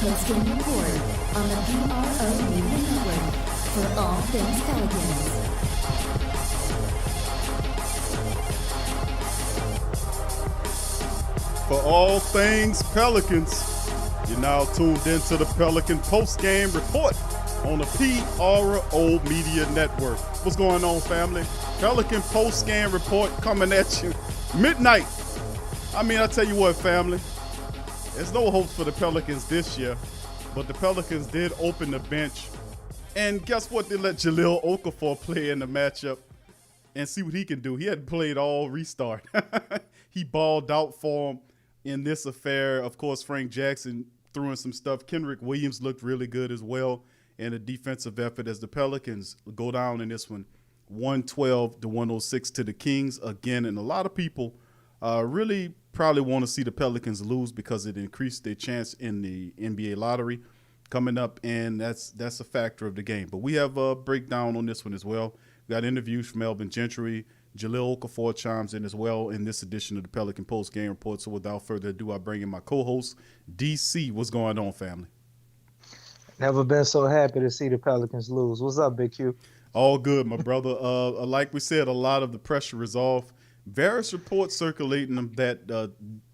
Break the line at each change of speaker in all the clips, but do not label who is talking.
post-game report on the PRO Media Network for all things Pelicans.
For all things Pelicans, you're now tuned into the Pelican post-game report on the PRO Media Network. What's going on, family? Pelican post-game report coming at you midnight. I tell you what, family, there's no hopes for the Pelicans this year, but the Pelicans did open the bench. And guess what? They let Jalil Okafor play in the matchup and see what he can do. He hadn't played all restart. He balled out for him in this affair. Of course, Frank Jackson threw in some stuff. Kenrich Williams looked really good as well in a defensive effort as the Pelicans go down in this one, 112-106 to the Kings again. And a lot of people really probably want to see the Pelicans lose because it increased their chance in the NBA lottery coming up, and that's a factor of the game. But we have a breakdown on this one as well. We got interviews from Alvin Gentry. Jalil Okafor chimes in as well in this edition of the Pelican Post Game Report. So without further ado, I bring in my co-host, DC. What's going on, family?
Never been so happy to see the Pelicans lose. What's up, Big Q?
All good, my brother. Like we said, a lot of the pressure is off. Various reports circulating that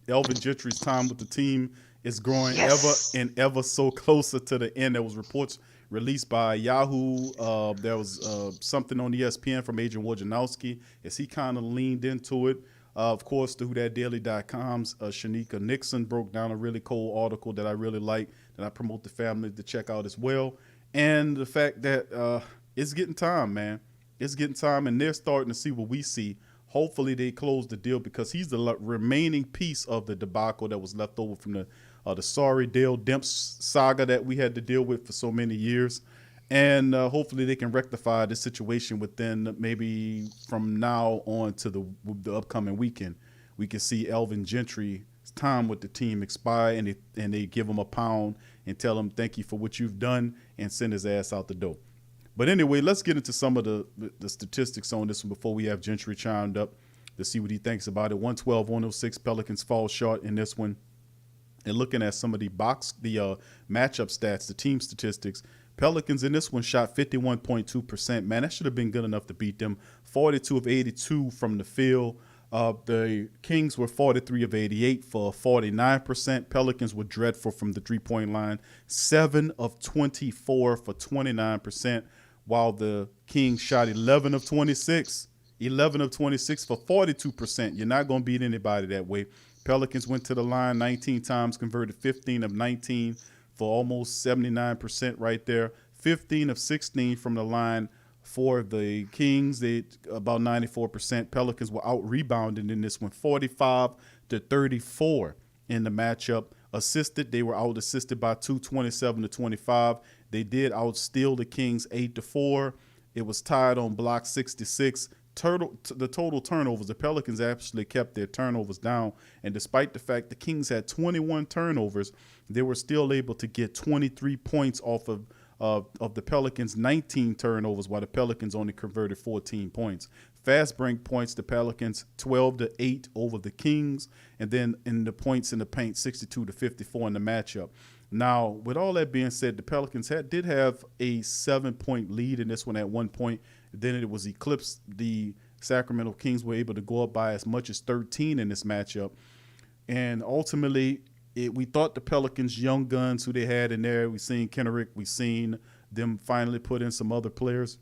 Alvin Gentry's time with the team is growing ever so closer to the end. There was reports released by Yahoo. There was something on ESPN from Adrian Wojnarowski as he kind of leaned into it. Of course, the WhoDatDaily.com's Shanika Nixon broke down a really cool article that I really like, that I promote the family to check out as well. And the fact that it's getting time, man. It's getting time, and they're starting to see what we see. Hopefully they close the deal because he's the remaining piece of the debacle that was left over from the sorry Dale Demps saga that we had to deal with for so many years. And hopefully they can rectify the situation within maybe from now on to the upcoming weekend. We can see Alvin Gentry's time with the team expire, and they give him a pound and tell him thank you for what you've done and send his ass out the door. But anyway, let's get into some of the statistics on this one before we have Gentry chimed up to see what he thinks about it. 112-106, Pelicans fall short in this one. And looking at some of the matchup stats, the team statistics, Pelicans in this one shot 51.2%. Man, that should have been good enough to beat them. 42 of 82 from the field. The Kings were 43 of 88 for 49%. Pelicans were dreadful from the three-point line. 7 of 24 for 29%, while the Kings shot 11 of 26. 11 of 26 for 42%. You're not going to beat anybody that way. Pelicans went to the line 19 times, converted 15 of 19 for almost 79% right there. 15 of 16 from the line for the Kings. They about 94%. Pelicans were out-rebounded in this one, 45-34 in the matchup. Assisted, they were out-assisted by 27-25. They did out-steal the Kings 8-4. It was tied on block 66. The total turnovers, the Pelicans actually kept their turnovers down, and despite the fact the Kings had 21 turnovers, they were still able to get 23 points off of the Pelicans' 19 turnovers, while the Pelicans only converted 14 points. Fast break points, the Pelicans 12-8 over the Kings, and then in the points in the paint, 62-54 in the matchup. Now, with all that being said, the Pelicans did have a 7-point lead in this one at one point. Then it was eclipsed. The Sacramento Kings were able to go up by as much as 13 in this matchup. And ultimately, we thought the Pelicans' young guns who they had in there, we seen Kenrich, we seen them finally put in some other players.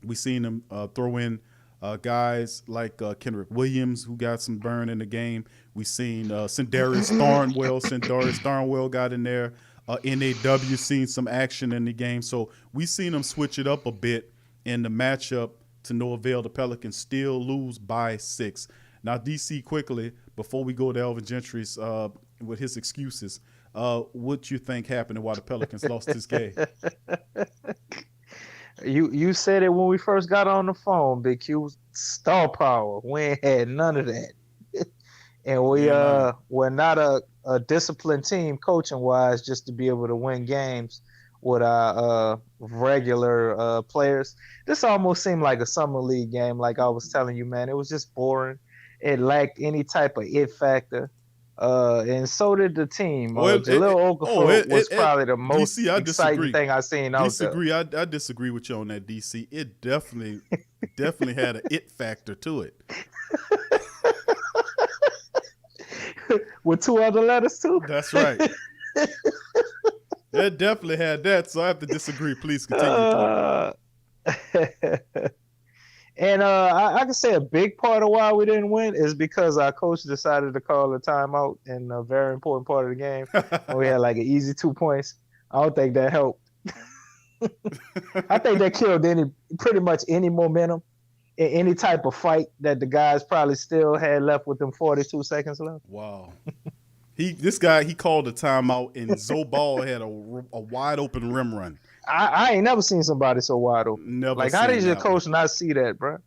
We seen them throw in guys like Kenrich Williams, who got some burn in the game. We seen Sindarius Thornwell got in there. NAW seen some action in the game. So we seen them switch it up a bit in the matchup to no avail. The Pelicans still lose by 6. Now, DC, quickly, before we go to Alvin Gentry's with his excuses, what you think happened and why the Pelicans lost this game?
You said it when we first got on the phone, Big Q. Star power. We ain't had none of that. And we're not a disciplined team coaching-wise just to be able to win games with our regular players. This almost seemed like a summer league game, like I was telling you, man. It was just boring. It lacked any type of it factor. And so did the team.
Well,
Jalil Okafor was probably the most
DC, I
exciting
disagree.
thing I've seen out there.
Disagree. I disagree with you on that, DC. It definitely had an it factor to it.
With 2 other letters too.
That's right. It definitely had that. So I have to disagree. Please continue.
And I can say a big part of why we didn't win is because our coach decided to call a timeout in a very important part of the game. And we had like an easy 2 points. I don't think that helped. I think that killed pretty much any momentum in any type of fight that the guys probably still had left with them 42 seconds left.
Wow. This guy called a timeout, and Zobal had a wide open rim run.
I ain't never seen somebody so wide open.
Never.
Like, how did your coach not see that, bro?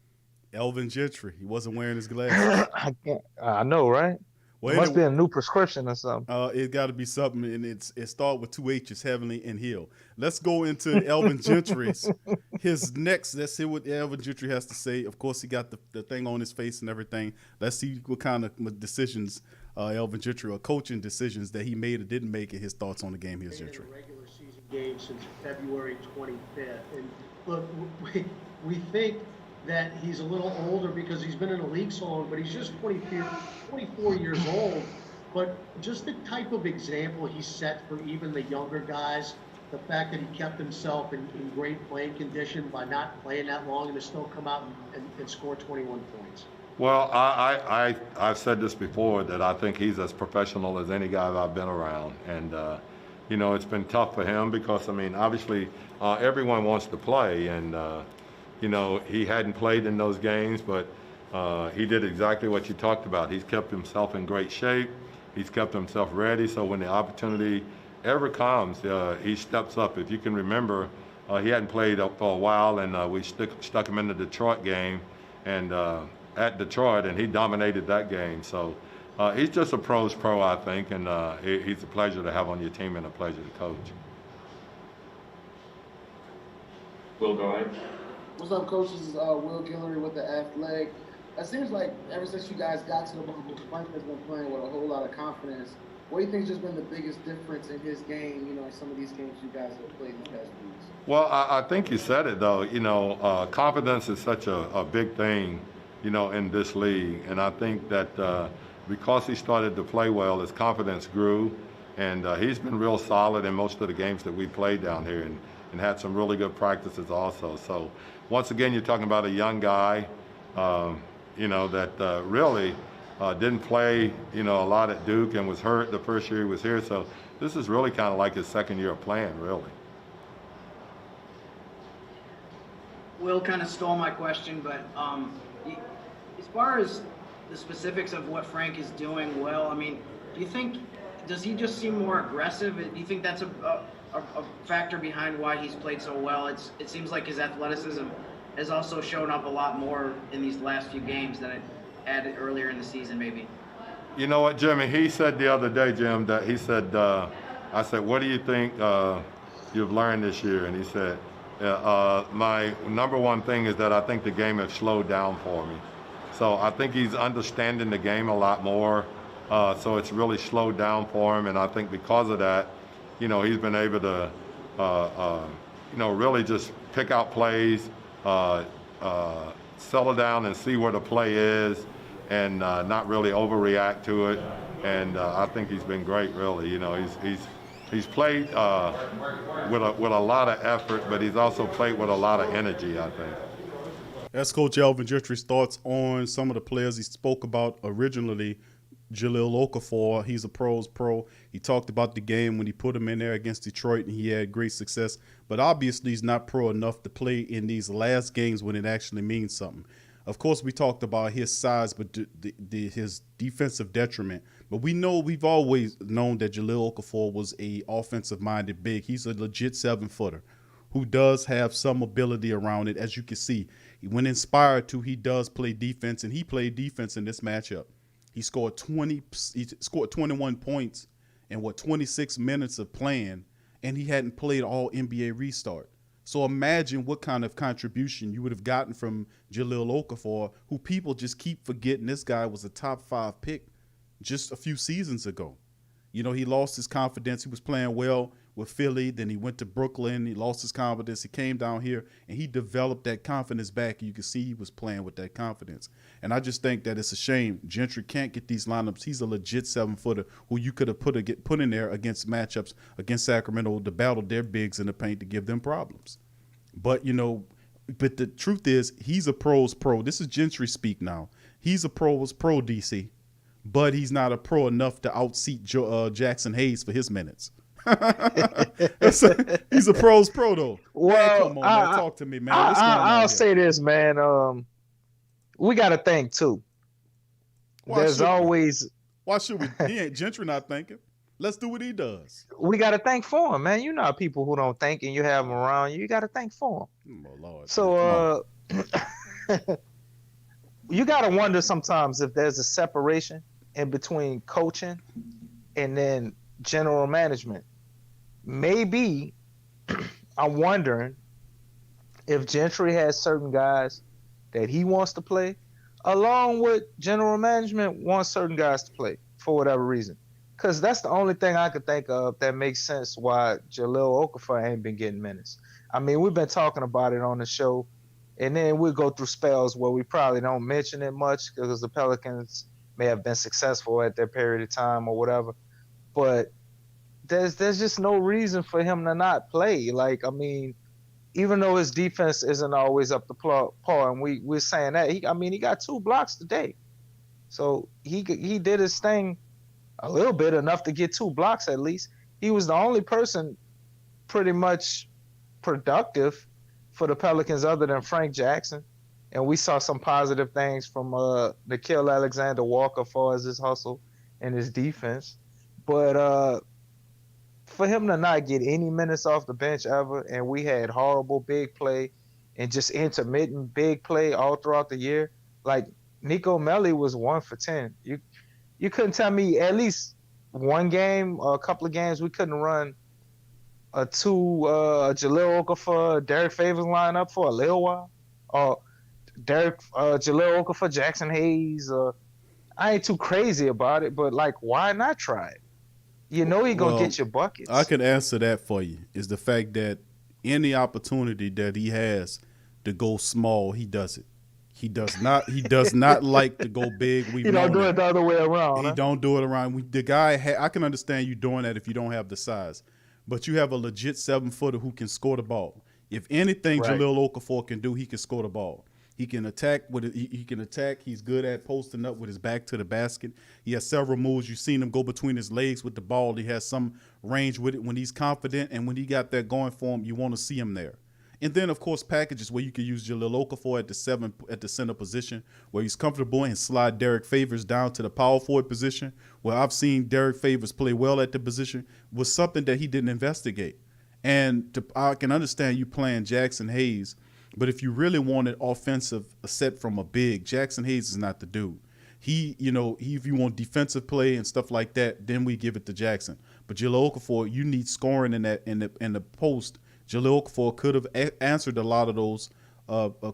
Elvin Gentry. He wasn't wearing his glasses.
I know, right? Well, it must be a new prescription or something.
It got to be something, and it started with 2 H's, Heavenly and Hill. Let's go into Elvin Gentry's. His next, let's see what Elvin Gentry has to say. Of course, he got the thing on his face and everything. Let's see what kind of decisions Elvin Gentry, or coaching decisions that he made or didn't make, and his thoughts on the game. Here's Gentry.
Regular season game since February 25th. And look, we think that he's a little older because he's been in the league so long, but he's just 24 years old. But just the type of example he set for even the younger guys, the fact that he kept himself in great playing condition by not playing that long and to still come out and score 21 points.
Well, I've said this before, that I think he's as professional as any guy that I've been around. And, it's been tough for him because, obviously everyone wants to play. And, he hadn't played in those games, but he did exactly what you talked about. He's kept himself in great shape. He's kept himself ready. So when the opportunity ever comes, he steps up. If you can remember, he hadn't played for a while, and we stuck him in the Detroit game. And at Detroit, and he dominated that game. So he's just a pro's pro, I think, and he's a pleasure to have on your team and a pleasure to coach.
Will, go ahead.
What's up, Coach? This is Will Guillory with the Athletic. It seems like ever since you guys got to the bubble, Frank has been playing with a whole lot of confidence. What do you think has just been the biggest difference in his game, in some of these games you guys have played in the past weeks?
Well, I think you said it, though. Confidence is such a big thing, in this league. And I think that because he started to play well, his confidence grew. And he's been real solid in most of the games that we played down here, and had some really good practices also. So once again, you're talking about a young guy, that really didn't play, a lot at Duke and was hurt the first year he was here. So this is really kind of like his second year of playing, really.
Will kind of stole my question, but as far as the specifics of what Frank is doing well, does he just seem more aggressive? Do you think that's a factor behind why he's played so well? It seems like his athleticism has also shown up a lot more in these last few games than it had earlier in the season, maybe.
You know what, Jimmy? He said the other day, Jim, that he said, I said, what do you think you've learned this year? And he said, my number one thing is that I think the game has slowed down for me. So I think he's understanding the game a lot more. So it's really slowed down for him. And I think because of that, he's been able to, really just pick out plays, settle down and see where the play is, and not really overreact to it. And I think he's been great, really. He's played with a lot of effort, but he's also played with a lot of energy, I think.
That's Coach Elvin Gentry's thoughts on some of the players he spoke about originally. Jalil Okafor, he's a pro's pro. He talked about the game when he put him in there against Detroit, and he had great success. But obviously he's not pro enough to play in these last games when it actually means something. Of course, we talked about his size, but his defensive detriment. But we've always known that Jalil Okafor was a offensive-minded big. He's a legit 7-footer who does have some ability around it. As you can see, when inspired to, he does play defense, and he played defense in this matchup. He scored 21 points in 26 minutes of playing, and he hadn't played all NBA restart. So imagine what kind of contribution you would have gotten from Jalil Okafor, who people just keep forgetting this guy was a top 5 pick just a few seasons ago. You know, he lost his confidence. He was playing well with Philly. Then he went to Brooklyn. He lost his confidence. He came down here and he developed that confidence back. You can see he was playing with that confidence. And I just think that it's a shame Gentry can't get these lineups. He's a legit 7-footer who you could have put in there against matchups against Sacramento to battle their bigs in the paint to give them problems. But, you know, but the truth is he's a pro's pro. This is Gentry speak now. He's a pro's pro, DC. But he's not a pro enough to outseat Jackson Hayes for his minutes. He's a pro's pro, though.
Well,
man, come on, man. Talk to me, man. What's going on
I'll
here?
say this, man. We got to think, too.
Why
There's
should we?
always...
Why should we? He ain't Gentry not thinking. Let's do what he does.
We got to thank for him, man. You know people who don't think and you have them around you. You got to thank for him.
Oh, Lord.
So, you got to wonder sometimes if there's a separation in between coaching and then general management. Maybe I'm wondering if Gentry has certain guys that he wants to play, along with general management wants certain guys to play for whatever reason. Because that's the only thing I could think of that makes sense why Jalil Okafor ain't been getting minutes. I mean, we've been talking about it on the show, and then we'll go through spells where we probably don't mention it much because the Pelicans may have been successful at their period of time or whatever. But there's just no reason for him to not play. Like, I mean, even though his defense isn't always up to par, and we're saying that, he got 2 blocks today. So he did his thing a little bit, enough to get 2 blocks at least. He was the only person pretty much productive for the Pelicans other than Frank Jackson. And we saw some positive things from Nickeil Alexander-Walker as far as his hustle and his defense. But for him to not get any minutes off the bench ever, and we had horrible big play and just intermittent big play all throughout the year, like Nico Melli was 1 for 10. You couldn't tell me at least one game or a couple of games we couldn't run a Jalil Okafor, Derek Favors lineup for a little while, or Jalil Okafor, Jackson Hayes. I ain't too crazy about it, but like, why not try it? You know you're gonna get your buckets.
I can answer that for you. Is the fact that any opportunity that he has to go small, he does it. He does not like to go big.
He don't do it the other way around.
He don't do it around. The guy, I can understand you doing that if you don't have the size, but you have a legit 7-footer who can score the ball. If anything,
Right.
Jalil Okafor can do, he can score the ball. He can attack he can attack. He's good at posting up with his back to the basket. He has several moves. You've seen him go between his legs with the ball. He has some range with it when he's confident, and when he got that going for him, you want to see him there. And then, of course, packages where you can use Jalil Okafor at the center position, where he's comfortable, and slide Derek Favors down to the power forward position, where I've seen Derek Favors play well at the position, was something that he didn't investigate. And I can understand you playing Jackson Hayes, but if you really wanted offensive set from a big, Jackson Hayes is not the dude. If you want defensive play and stuff like that, then we give it to Jackson. But Jalil Okafor, you need scoring in the post. Jalil Okafor could have answered a lot of those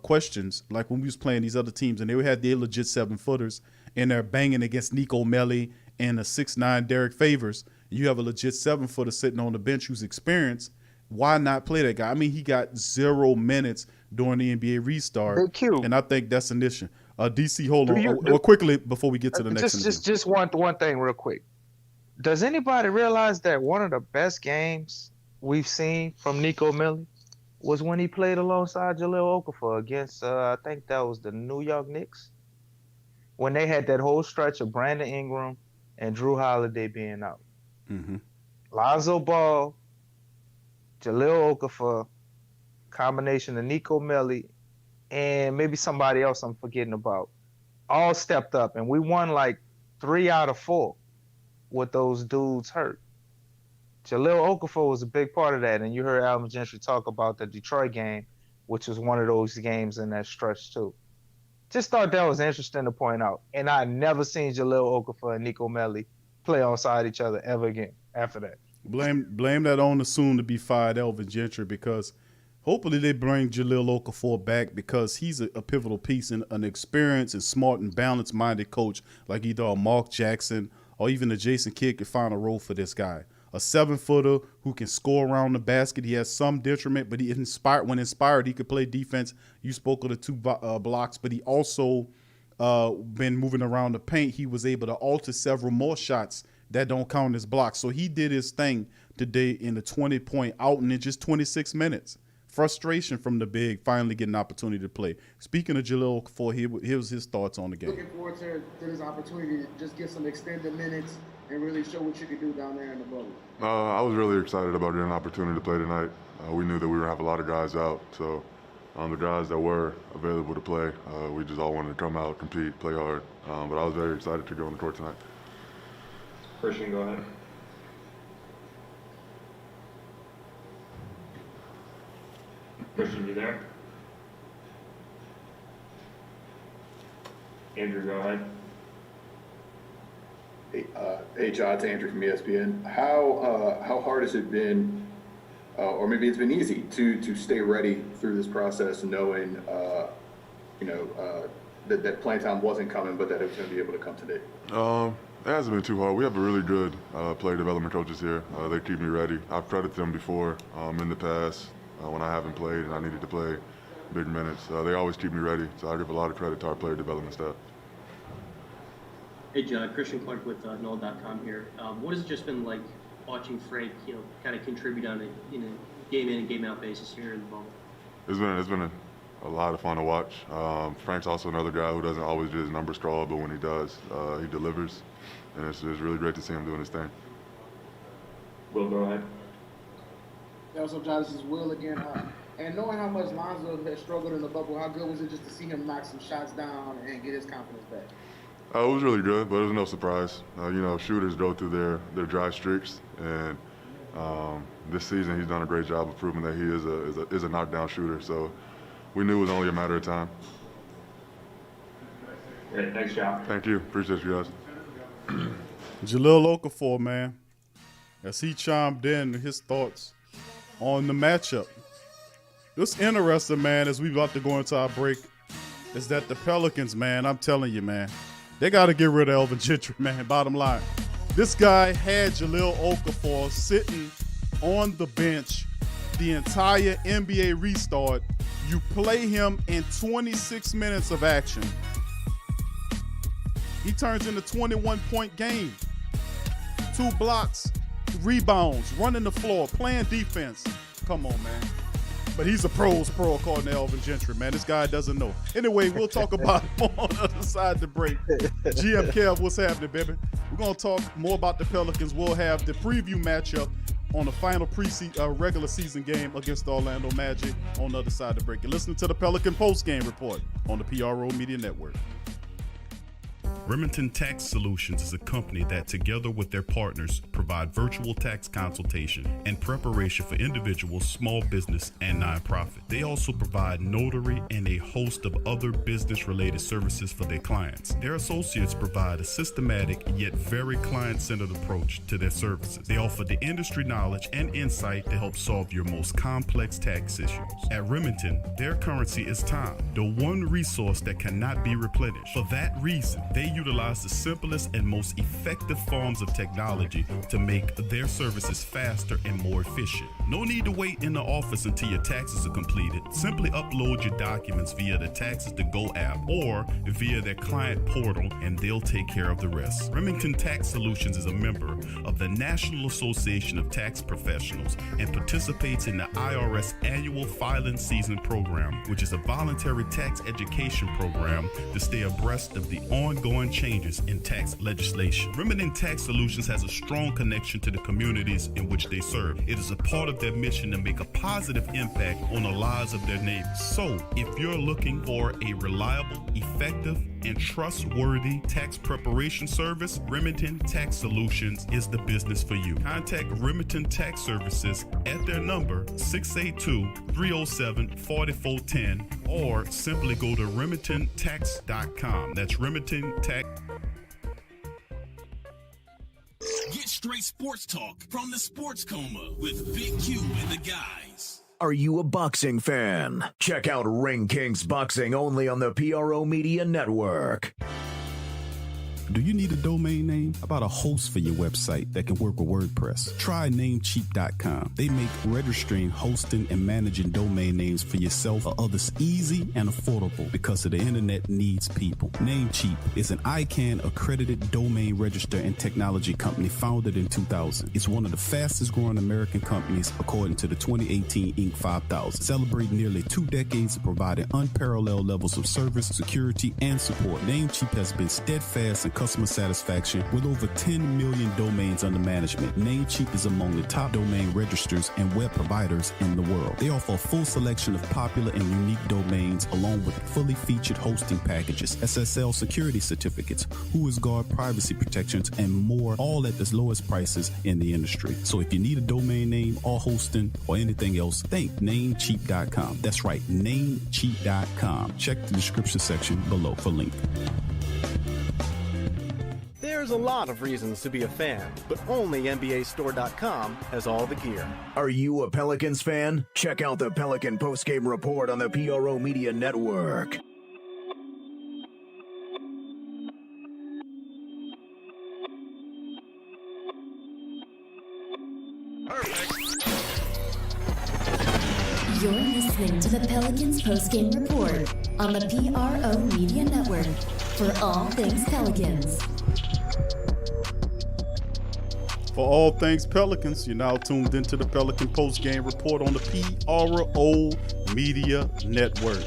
questions, like when we was playing these other teams, and they had their legit 7-footers, and they're banging against Nico Melli and a 6'9" Derek Favors. You have a legit 7-footer sitting on the bench who's experienced. Why not play that guy? I mean, he got 0 minutes during the NBA restart, and I think that's an issue. DC, hold on, quickly before we get to the next.
Just one thing, real quick. Does anybody realize that one of the best games we've seen from Nico Melli was when he played alongside Jalil Okafor against, I think that was the New York Knicks, when they had that whole stretch of Brandon Ingram and Drew Holiday being out.
Mm-hmm.
Lonzo Ball, Jalil Okafor, combination of Nico Melli, and maybe somebody else I'm forgetting about, all stepped up, and we won like 3 out of 4 with those dudes hurt. Jalil Okafor was a big part of that, and you heard Alvin Gentry talk about the Detroit game, which was one of those games in that stretch too. Just thought that was interesting to point out, and I never seen Jalil Okafor and Nico Melli play onside each other ever again after that.
Blame that on the soon-to-be-fired Alvin Gentry, because Hopefully they bring Jalil Okafor back because he's a pivotal piece and an experienced and smart and balanced-minded coach like either a Mark Jackson or even a Jason Kidd could find a role for this guy. A 7-footer who can score around the basket. He has some detriment, but when inspired, he could play defense. You spoke of the 2 blocks, but he also been moving around the paint. He was able to alter several more shots that don't count as blocks. So he did his thing today in the 20-point outing in just 26 minutes. Frustration from the big, finally getting an opportunity to play. Speaking of Jalil Okafor, here was his thoughts on the game.
Looking forward to this opportunity to just get some extended minutes and really show what you can do down there in the bubble.
I was really excited about getting an opportunity to play tonight. We knew that we were going to have a lot of guys out, so the guys that were available to play, we just all wanted to come out, compete, play hard. But I was very excited to go on the court tonight.
Christian, go ahead. Christian, you there? Andrew, go ahead.
Hey, John, it's Andrew from ESPN. How hard has it been, or maybe it's been easy to stay ready through this process, knowing that playing time wasn't coming, but that it was going to be able to come today?
It hasn't been too hard. We have a really good player development coaches here. They keep me ready. I've credited them before in the past when I haven't played and I needed to play big minutes. They always keep me ready, so I give a lot of credit to our player development staff.
Hey, John, Christian Clark with Null.com here. What has it just been like watching Frank, kind of contribute on a game in and game out basis here in the bubble?
It's been a lot of fun to watch. Frank's also another guy who doesn't always do his numbers scroll, but when he does, he delivers, and it's really great to see him doing his thing.
Will, go ahead.
Yeah, what's up, John? This is Will again. And knowing how much Lonzo has struggled in the bubble, how good was it just to see him knock some shots down and get his confidence back?
It was really good, but it was no surprise. Shooters go through their dry streaks, and this season he's done a great job of proving that he is a knockdown shooter. So we knew it was only a matter of time.
Great, thanks, John.
Thank you. Appreciate you guys.
Jalil Okafor, man, as he chimed in his thoughts on the matchup. What's interesting, man, as we about to go into our break, is that the Pelicans, man, I'm telling you, man, they got to get rid of Elvin Gentry, man, bottom line. This guy had Jalil Okafor sitting on the bench the entire NBA restart. You play him in 26 minutes of action. He turns into a 21-point game. 2 blocks, rebounds, running the floor, playing defense. Come on, man. But he's a pro according to Elvin Gentry, man. This guy doesn't know. Anyway, we'll talk about him on the other side of the break. GM Kev, what's happening, baby? We're going to talk more about the Pelicans. We'll have the preview matchup on the final regular season game against the Orlando Magic on the other side of the break. You're listening to the Pelican post-game report on the PRO Media Network.
Remington Tax Solutions is a company that, together with their partners, provide virtual tax consultation and preparation for individuals, small business, and nonprofit. They also provide notary and a host of other business-related services for their clients. Their associates provide a systematic yet very client-centered approach to their services. They offer the industry knowledge and insight to help solve your most complex tax issues. At Remington, their currency is time, the one resource that cannot be replenished. For that reason, they utilize the simplest and most effective forms of technology to make their services faster and more efficient. No need to wait in the office until your taxes are completed. Simply upload your documents via the Taxes to Go app or via their client portal, and they'll take care of the rest. Remington Tax Solutions is a member of the National Association of Tax Professionals and participates in the IRS Annual Filing Season Program, which is a voluntary tax education program to stay abreast of the ongoing changes in tax legislation. Remington Tax Solutions has a strong connection to the communities in which they serve. It is a part of their mission to make a positive impact on the lives of their neighbors. So, if you're looking for a reliable, effective, and trustworthy tax preparation service, Remington Tax Solutions is the business for you. Contact Remington Tax Services at their number 682-307-4410 or simply go to remingtontax.com. That's Remington Tax.
Get straight sports talk from the Sports Coma with Big Q and the guys. Are you a boxing fan? Check out Ring Kings Boxing only on the PRO Media Network.
Do you need a domain name? How about a host for your website that can work with WordPress? Try Namecheap.com. They make registering, hosting, and managing domain names for yourself or others easy and affordable because the internet needs people. Namecheap is an ICANN accredited domain register and technology company founded in 2000. It's one of the fastest growing American companies according to the 2018 Inc. 5000, celebrating nearly 2 decades of providing unparalleled levels of service, security, and support. Namecheap has been steadfast in customer satisfaction with over 10 million domains under management. Namecheap is among the top domain registers and web providers in the world. They offer a full selection of popular and unique domains along with fully featured hosting packages, SSL security certificates, WhoisGuard privacy protections, and more, all at the lowest prices in the industry. So if you need a domain name or hosting or anything else, think Namecheap.com. That's right, Namecheap.com. Check the description section below for link.
There's a lot of reasons to be a fan, but only NBAStore.com has all the gear.
Are you a Pelicans fan? Check out the Pelican postgame report on the PRO Media Network.
You're listening to the Pelicans postgame report on the PRO Media Network for all things Pelicans.
For all things Pelicans, you're now tuned into the Pelican postgame report on the PRO Media Network.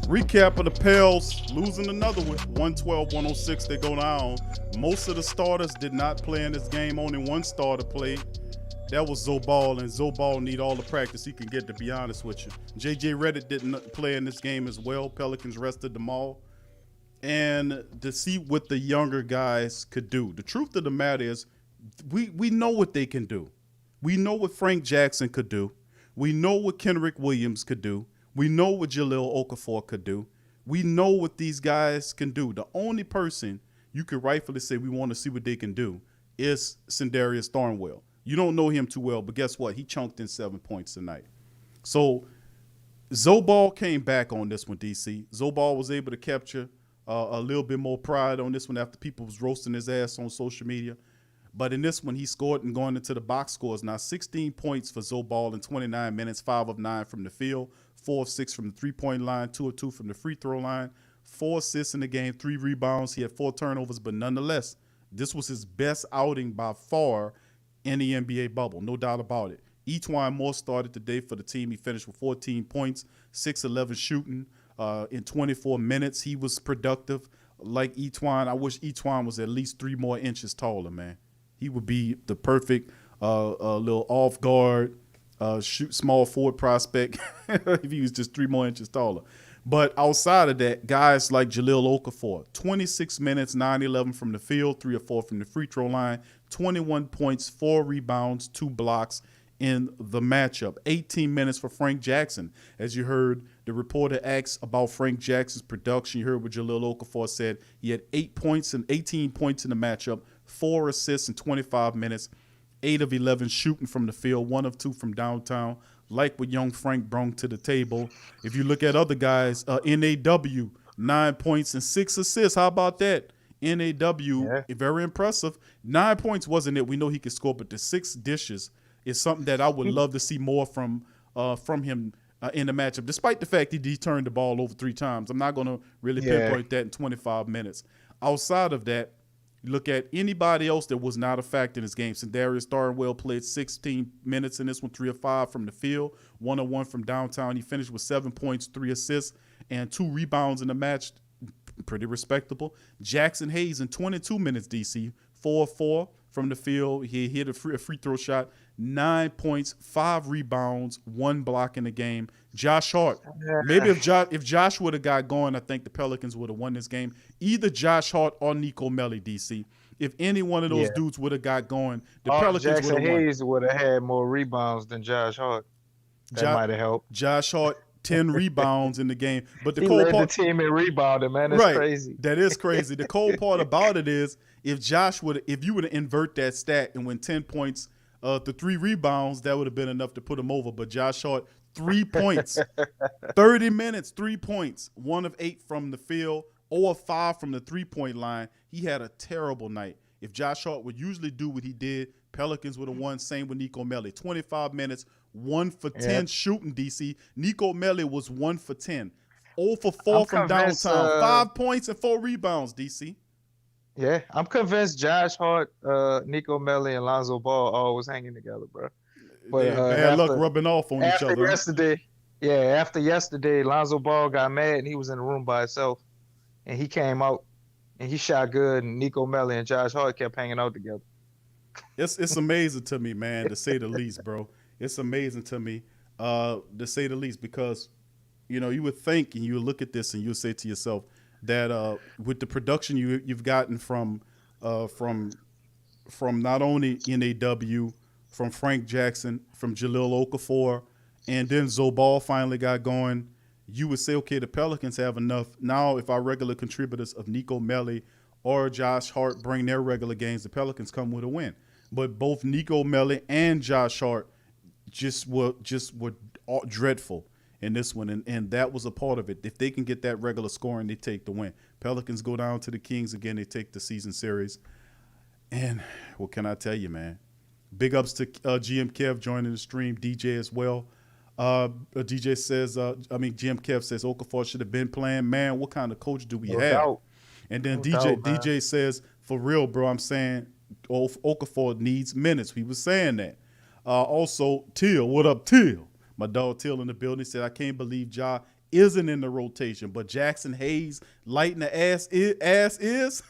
Recap of the Pels losing another one, 112-106. They go down. Most of the starters did not play in this game. Only one starter played. That was Zobal, and Zobal need all the practice he can get, to be honest with you. JJ Redick didn't play in this game as well. Pelicans rested them all. And to see what the younger guys could do. The truth of the matter is, we know what they can do. We know what Frank Jackson could do. We know what Kenrick Williams could do. We know what Jalil Okafor could do. We know what these guys can do. The only person you could rightfully say we want to see what they can do is Sindarius Thornwell. You don't know him too well, but guess what? He chunked in 7 points tonight. So Zobal came back on this one, DC. Zobal was able to capture a little bit more pride on this one after people was roasting his ass on social media. But in this one, he scored and going into the box scores. Now, 16 points for Zobal in 29 minutes, 5 of 9 from the field, 4 of 6 from the three-point line, 2 of 2 from the free throw line, 4 assists in the game, 3 rebounds. He had 4 turnovers, but nonetheless, this was his best outing by far in the NBA bubble, no doubt about it. Etuan Moore started today for the team. He finished with 14 points, 6-11 shooting. In 24 minutes, he was productive. Like Etuan, I wish Etuan was at least 3 more inches taller, man. He would be the perfect little off-guard, small forward prospect if he was just 3 more inches taller. But outside of that, guys like Jalil Okafor, 26 minutes, 9-11 from the field, 3 of 4 from the free throw line, 21 points, 4 rebounds, 2 blocks in the matchup. 18 minutes for Frank Jackson. As you heard, the reporter asked about Frank Jackson's production. You heard what Jalil Okafor said. He had 18 points in the matchup, 4 assists in 25 minutes, 8 of 11 shooting from the field, 1 of 2 from downtown. Like what young Frank brought to the table. If you look at other guys, NAW, 9 points and 6 assists. How about that? NAW, very impressive. 9 points wasn't it. We know he could score, but the 6 dishes is something that I would love to see more from him in the matchup, despite the fact he turned the ball over 3 times. I'm not going to really pinpoint that in 25 minutes. Outside of that, you look at anybody else that was not a factor in this game. Sindarius Thornwell played 16 minutes in this one, 3 of 5 from the field, 1 of 1 from downtown. He finished with 7 points, 3 assists, and 2 rebounds in the match. Pretty respectable. Jackson Hayes in 22 minutes, DC, 4 of 4 from the field. He hit a free throw shot, 9 points, 5 rebounds, 1 block in the game. Josh Hart. Maybe if Josh would have got going, I think the Pelicans would have won this game. Either Josh Hart or Nico Melli, DC. If any one of those dudes would have got going, the Pelicans would have won.
Jackson Hayes would have had more rebounds than Josh Hart. That might have helped.
Josh Hart, 10 rebounds in the game. But the
he
cold
led
part,
the team in rebounding, man. That's crazy.
That is crazy. The cold part about it is if you would invert that stat and win 10 points, the 3 rebounds, that would have been enough to put him over. But Josh Hart, 3 points. 30 minutes, 3 points. 1 of 8 from the field, 0 of 5 from the three-point line. He had a terrible night. If Josh Hart would usually do what he did, Pelicans would have won. Same with Nico Melli. 25 minutes, 1 for 10 shooting, DC. Nico Melli was 1 for 10. 0 for 4 from downtown. 5 points and 4 rebounds, DC.
Yeah, I'm convinced Josh Hart, Nico Melli, and Lonzo Ball always hanging together, bro. But
bad luck rubbing off on each other.
After yesterday, Lonzo Ball got mad and he was in the room by himself. And he came out and he shot good, and Nico Melli and Josh Hart kept hanging out together.
It's amazing to me, man, to say the least, bro. It's amazing to me, to say the least, because, you would think and you would look at this and you would say to yourself that with the production you've gotten from not only NAW, from Frank Jackson, from Jalil Okafor, and then Zobal finally got going, you would say, okay, the Pelicans have enough. Now, if our regular contributors of Nico Melli or Josh Hart bring their regular games, the Pelicans come with a win. But both Nico Melli and Josh Hart just were dreadful in this one, and that was a part of it. If they can get that regular scoring, they take the win. Pelicans go down to the Kings again. They take the season series. And what can I tell you, man? Big ups to GM Kev joining the stream, DJ as well. DJ says, GM Kev says Okafor should have been playing. Man, what kind of coach do we have? And then DJ says, for real, bro, I'm saying Okafor needs minutes. We was saying that. Also, Till, what up, Till? My dog Till in the building said, I can't believe Ja isn't in the rotation, but Jackson Hayes lighting the ass is.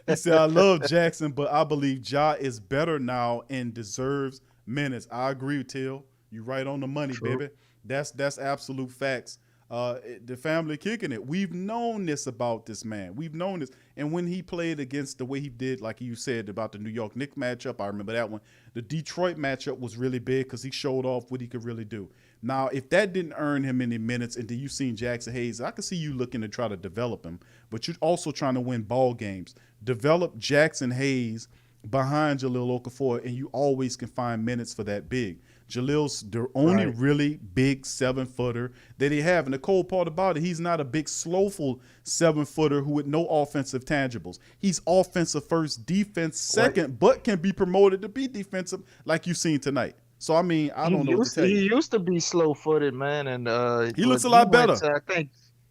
He said, I love Jackson, but I believe Ja is better now and deserves minutes. I agree, Till. You right on the money, baby. That's absolute facts. The family kicking it. We've known this about this man. We've known this. And when he played against the way he did, like you said about the New York Knicks matchup, I remember that one. The Detroit matchup was really big because he showed off what he could really do. Now, if that didn't earn him any minutes, and then you seen Jackson Hayes, I could see you looking to try to develop him. But you're also trying to win ball games. Develop Jackson Hayes behind Jalil Okafor, and you always can find minutes for that big. Jalil's the only really big 7-footer that he have. And the cold part about it, he's not a big, slowful 7-footer who with no offensive tangibles. He's offensive first, defense second, but can be promoted to be defensive like you've seen tonight. So, I mean, I don't know what to tell you.
He used to be slow-footed, man. And
he looks a lot better.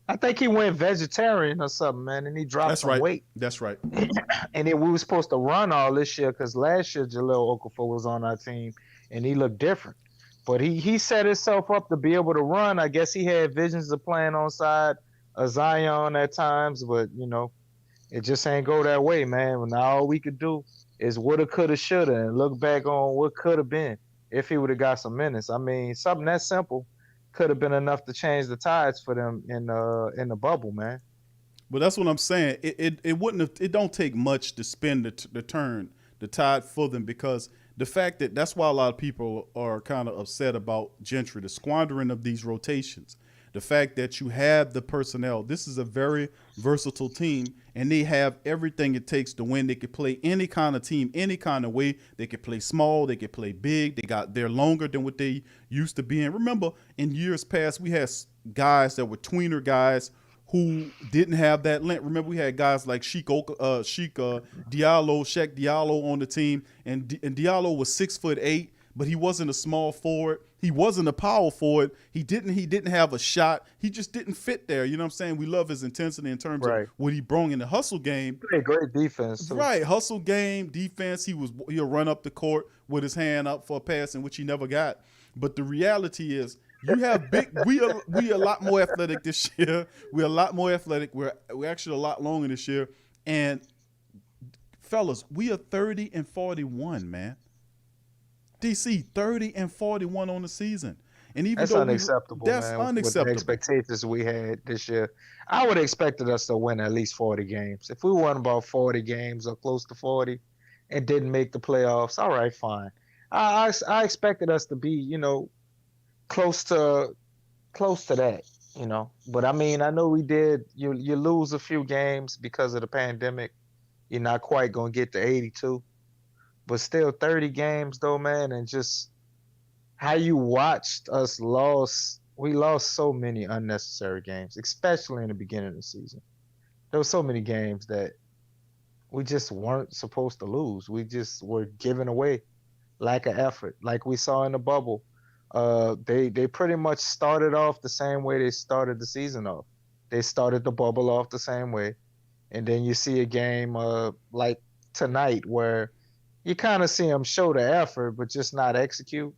I think he went vegetarian or something, man, and he dropped some weight.
That's right.
And we were supposed to run all this year because last year Jalil Okafor was on our team, and he looked different. But he set himself up to be able to run. I guess he had visions of playing on side of Zion at times, but, it just ain't go that way, man. Now all we could do is woulda, coulda, shoulda, and look back on what could have been if he would have got some minutes. I mean, something that simple could have been enough to change the tides for them in the bubble, man.
Well, that's what I'm saying. It wouldn't have. It don't take much to spin the tide for them, because the fact that's why a lot of people are kind of upset about Gentry, the squandering of these rotations. The fact that you have the personnel. This is a very versatile team, and they have everything it takes to win. They could play any kind of team, any kind of way. They could play small. They could play big. They're longer than what they used to be. And remember, in years past, we had guys that were tweener guys who didn't have that length. Remember, we had guys like Shaq Diallo on the team, and Diallo was 6'8", but he wasn't a small forward. He wasn't a power forward. He didn't have a shot. He just didn't fit there. You know what I'm saying? We love his intensity in terms of what he brought in the hustle game.
He played great defense too.
Right, hustle game, defense. He'll run up the court with his hand up for a pass, in which he never got. But the reality is, you have we are a lot more athletic this year. We're a lot more athletic. We're actually a lot longer this year. And fellas, we are 30-41, man. DC 30-41 on the season. And even
that's
though
unacceptable.
That's
man,
unacceptable.
With the expectations we had this year, I would have expected us to win at least 40 games. If we won about 40 games or close to 40 and didn't make the playoffs, all right, fine. I expected us to be, close to that, But I mean, I know we did. You lose a few games because of the pandemic. You're not quite gonna get to 82, but still 30 games though, man, and just how you watched us lose. We lost so many unnecessary games, especially in the beginning of the season. There were so many games that we just weren't supposed to lose. We just were giving away, lack of effort, like we saw in the bubble. They pretty much started off the same way they started the season off. They started the bubble off the same way, and then you see a game like tonight where you kind of see them show the effort, but just not execute.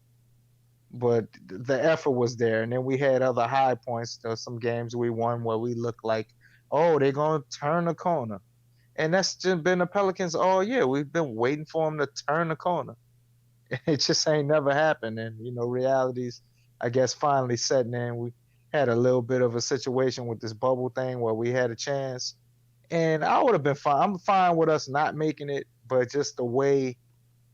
But the effort was there, and then we had other high points. There were some games we won where we looked like, oh, they're gonna turn the corner, and that's just been the Pelicans all year. We've been waiting for them to turn the corner. It just ain't never happened. And realities, I guess, finally setting in. We had a little bit of a situation with this bubble thing where we had a chance, and I would have been fine. I'm fine with us not making it, but just the way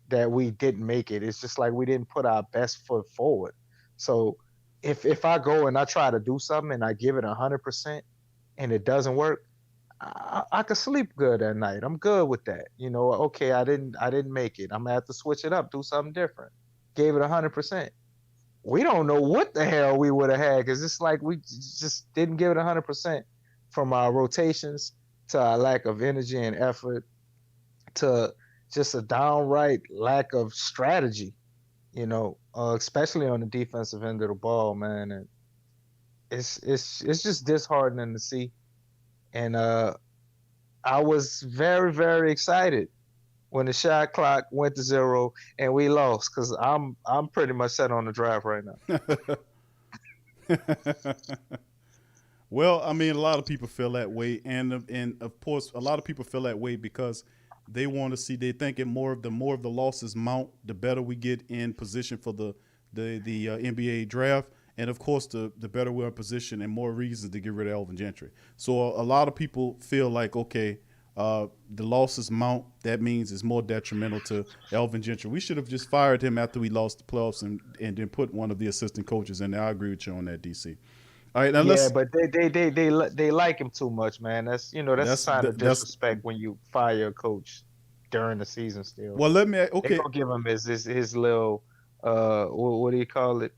that we didn't make it, it's just like we didn't put our best foot forward. So if I go and I try to do something and I give it 100% and it doesn't work, I could sleep good at night. I'm good with that. Okay, I didn't make it. I'm gonna have to switch it up, do something different. Gave it 100%. We don't know what the hell we would have had, because it's like we just didn't give it 100%, from our rotations to our lack of energy and effort to just a downright lack of strategy. Especially on the defensive end of the ball, man. And it's just disheartening to see. And I was very, very excited when the shot clock went to 0 and we lost, because I'm pretty much set on the drive right now.
Well, I mean, a lot of people feel that way, and of course, a lot of people feel that way because they want to see. They think more of the losses mount, the better we get in position for the NBA draft. And of course, the better we're in position and more reasons to get rid of Elvin Gentry. So a lot of people feel like, okay, the losses mount. That means it's more detrimental to Elvin Gentry. We should have just fired him after we lost the playoffs and then put one of the assistant coaches in there. I agree with you on that, DC. All right, now
but they like him too much, man. That's a sign of disrespect when you fire a coach during the season still.
Well, let me.
They
Okay,
gonna give him his little what do you call it?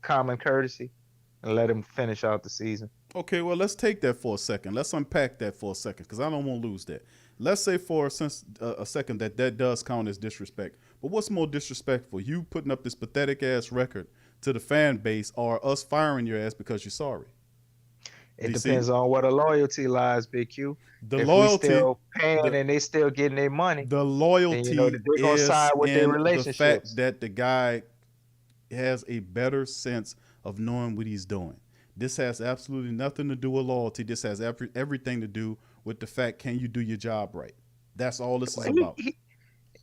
Common courtesy, and let him finish out the season.
Okay, well, let's take that for a second. Let's unpack that for a second, because I don't want to lose that. Let's say for a second that does count as disrespect. But what's more disrespectful, you putting up this pathetic-ass record to the fan base, or us firing your ass because you're sorry?
It depends on where the loyalty lies, Big Q.
The
if
loyalty,
we still paying and they still getting their money.
The loyalty
they're gonna side with their
the fact that the guy has a better sense of knowing what he's doing. This has absolutely nothing to do with loyalty. This has everything to do with the fact, can you do your job right? That's all this is about.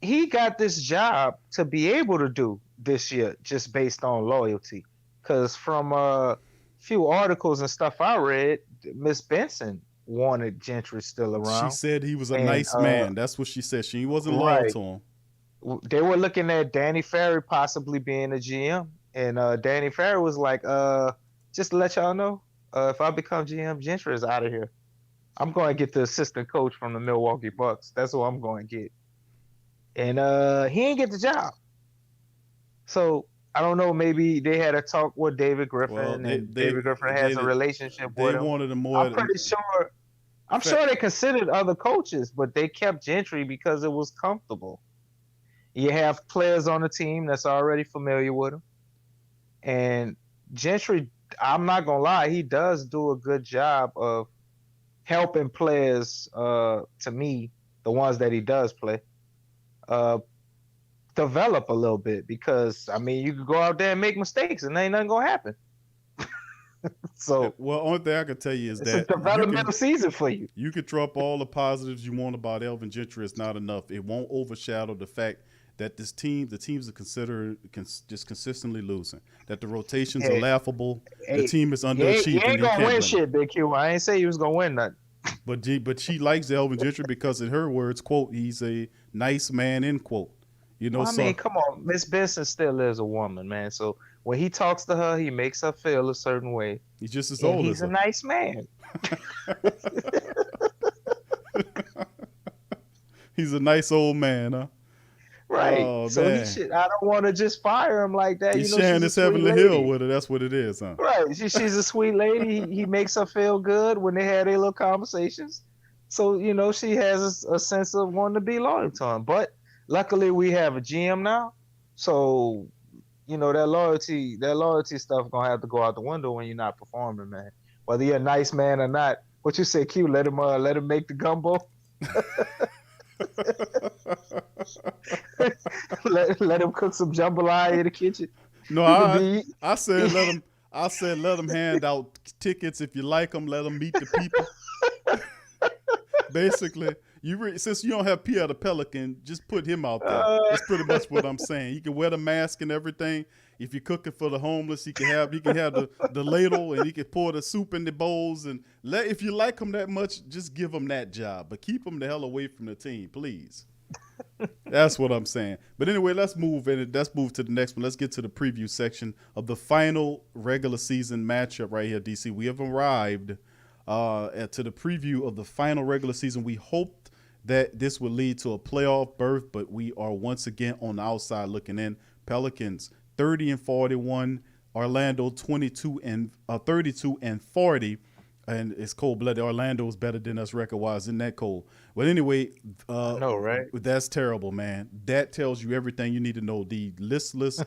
He got this job to be able to do this year just based on loyalty. Because from a few articles and stuff I read, Miss Benson wanted Gentry still around.
She said he was a nice man. That's what she said. She wasn't loyal to him.
They were looking at Danny Ferry possibly being a GM. And Danny Ferry was like, just to let y'all know, if I become GM, Gentry is out of here. I'm going to get the assistant coach from the Milwaukee Bucks. That's what I'm going to get. And he ain't get the job. So I don't know. Maybe they had a talk with David Griffin, and David Griffin has a relationship with him.
They wanted him more.
I'm pretty sure. I'm sure they considered other coaches, but they kept Gentry because it was comfortable. You have players on the team that's already familiar with him, and Gentry, I'm not gonna lie, he does do a good job of helping players. To me, the ones that he does play, develop a little bit, because I mean, you could go out there and make mistakes and ain't nothing gonna happen. So,
well, only thing I can tell you is
it's
that
a developmental season for you.
You could throw up all the positives you want about Elvin Gentry. It's not enough. It won't overshadow the fact that the teams are considered just consistently losing. That the rotations are laughable. The team is underachieving.
You ain't gonna win shit, Big Q. I ain't say you was gonna win nothing.
But she likes Elvin Gentry because, in her words, quote, he's a nice man, end quote.
I mean, come on, Miss Benson still is a woman, man. So when he talks to her, he makes her feel a certain way.
He's just as old as her.
He's a nice man.
He's a nice old man, huh?
Right.
Oh
So he
man,
should. I don't want to just fire him like that.
he's
You know,
sharing
she's a
his
sweet
heavenly
lady.
hill with her. That's what it is, huh?
Right. She's a sweet lady. He makes her feel good when they had their little conversations. So, you know, she has a sense of wanting to be loyal to him. But luckily we have a GM now. So, you know, that loyalty stuff gonna have to go out the window when you're not performing, man. Whether you're a nice man or not. What you say, Q, let him make the gumbo. let him cook some jambalaya in the kitchen.
No,
He could be
I said let him. I said let him hand out tickets if you like them. Let them meet the people. Basically, since you don't have Pierre the Pelican, just put him out there. That's pretty much what I'm saying. He can wear the mask and everything. If you're cooking for the homeless, he can have the ladle and he can pour the soup in the bowls. And if you like him that much, just give him that job. But keep him the hell away from the team, please. That's what I'm saying. But anyway, let's move to the next one. Let's get to the preview section of the final regular season matchup right here, DC. We have arrived to the preview of the final regular season. We hoped that this would lead to a playoff berth, but we are once again on the outside looking in. Pelicans 30-41, Orlando 32-40. And it's cold-blooded. Orlando's better than us record-wise. Isn't that cold? But anyway,
I know, right?
That's terrible, man. That tells you everything you need to know. The listless,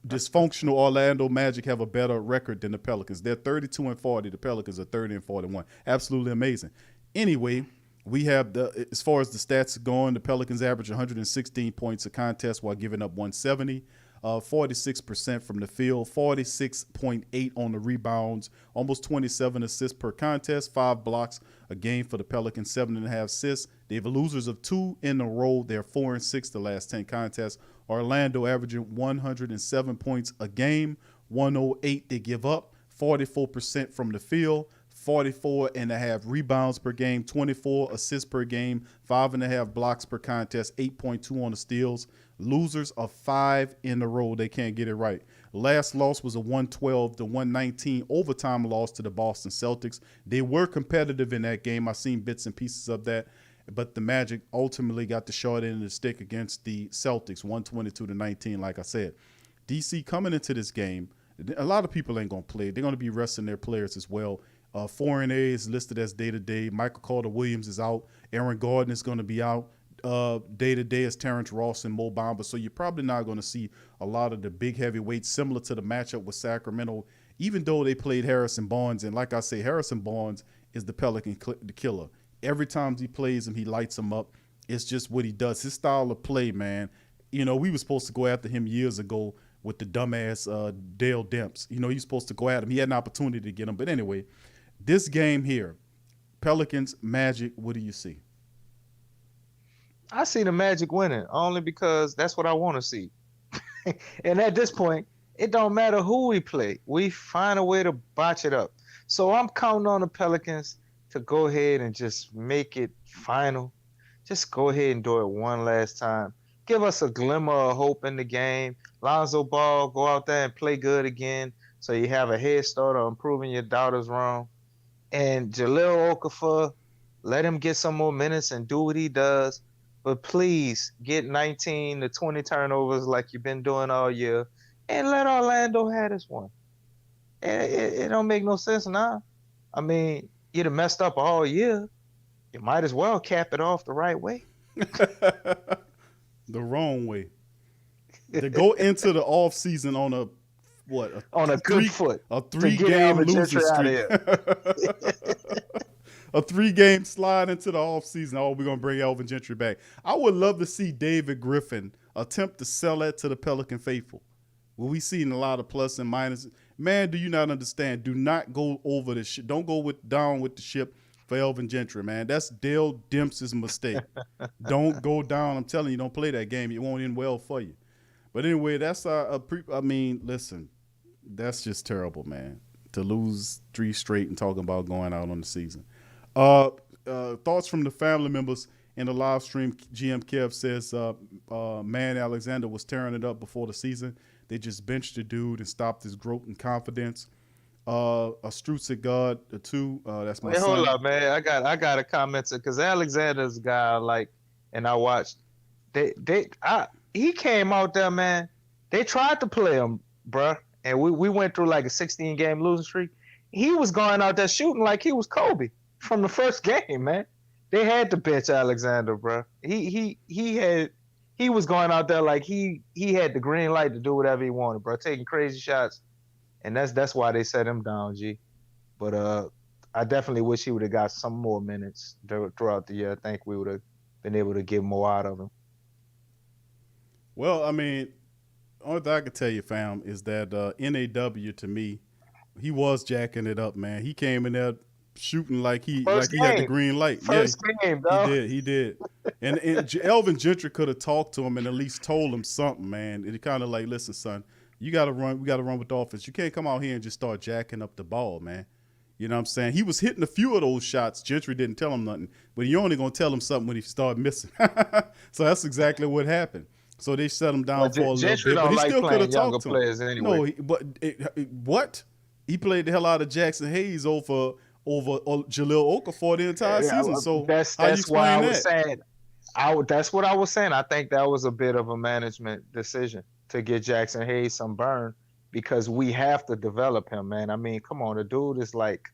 dysfunctional Orlando Magic have a better record than the Pelicans. They're 32-40. The Pelicans are 30-41. Absolutely amazing. Anyway, we have as far as the stats going, the Pelicans average 116 points a contest while giving up 170. 46% from the field, 46.8 on the rebounds, almost 27 assists per contest, 5 blocks a game for the Pelicans, 7.5 assists. They have losers of 2 in a row. They're 4-6 the last 10 contests. Orlando averaging 107 points a game, 108 they give up, 44% from the field, 44.5 rebounds per game, 24 assists per game, 5.5 blocks per contest, 8.2 on the steals. Losers of 5 in a row. They can't get it right. Last loss was a 112-119 overtime loss to the Boston Celtics. They were competitive in that game. I've seen bits and pieces of that, but the Magic ultimately got the short end of the stick against the Celtics, 122-19, like I said. DC coming into this game, a lot of people ain't going to play. They're going to be resting their players as well. Foreign A is listed as day-to-day. Michael Carter-Williams is out. Aaron Gordon is going to be out. Day-to-day is Terrence Ross and Mo Bamba. So you're probably not going to see a lot of the big heavyweights similar to the matchup with Sacramento, even though they played Harrison Barnes. And like I say, Harrison Barnes is the Pelican killer. Every time he plays him, he lights him up. It's just what he does. His style of play, man. You know, we were supposed to go after him years ago with the dumbass Dale Demps. You know, he was supposed to go at him. He had an opportunity to get him. But anyway, this game here, Pelicans, Magic, what do you see?
I see the Magic winning only because that's what I want to see. And at this point, it don't matter who we play. We find a way to botch it up. So I'm counting on the Pelicans to go ahead and just make it final. Just go ahead and do it one last time. Give us a glimmer of hope in the game. Lonzo Ball, go out there and play good again so you have a head start on proving your doubters wrong. And Jalil Okafor, let him get some more minutes and do what he does. But please get 19 to 20 turnovers like you've been doing all year and let Orlando have this one. It don't make no sense now. I mean, you'd have messed up all year. You might as well cap it off the right way.
The wrong way. To go into the off season on a
good foot.
A 3-game losing streak. A 3-game slide into the offseason. Oh, we're going to bring Alvin Gentry back. I would love to see David Griffin attempt to sell that to the Pelican faithful. Well, we've seen a lot of plus and minuses. Man, do you not understand? Do not go over the ship. Don't go down with the ship for Alvin Gentry, man. That's Dale Dempsey's mistake. Don't go down. I'm telling you, don't play that game. It won't end well for you. But anyway, that's listen, that's just terrible, man, to lose 3 straight and talking about going out on the season. Thoughts from the family members in the live stream. GM Kev says, man, Alexander was tearing it up before the season. They just benched the dude and stopped his growth and confidence. A Strutsic God, the 2, that's my son.
Hold up, man. I got a comment because Alexander's a guy I like and I watched. he came out there, man. They tried to play him, bruh. And we went through like a 16-game losing streak. He was going out there shooting like he was Kobe from the first game, man. They had to bench Alexander, bruh. He was going out there like he had the green light to do whatever he wanted, bro. Taking crazy shots. And that's why they set him down, G. But I definitely wish he would have got some more minutes throughout the year. I think we would have been able to get more out of him.
Well, I mean, only thing I can tell you, fam, is that NAW to me, he was jacking it up, man. He came in there shooting like he had the green light.
First game, dog.
He did. And Elvin Gentry could have talked to him and at least told him something, man. It kind of like, listen, son, we got to run with the offense. You can't come out here and just start jacking up the ball, man. You know what I'm saying? He was hitting a few of those shots. Gentry didn't tell him nothing, but you're only going to tell him something when he start missing. So that's exactly what happened. So they shut him down for a little bit, but he still could have talked to him.
Anyway.
No, what? He played the hell out of Jackson Hayes over Jalil Okafor the entire season. So
that's why I was saying. That's what I was saying. I think that was a bit of a management decision to get Jackson Hayes some burn because we have to develop him, man. I mean, come on, the dude is like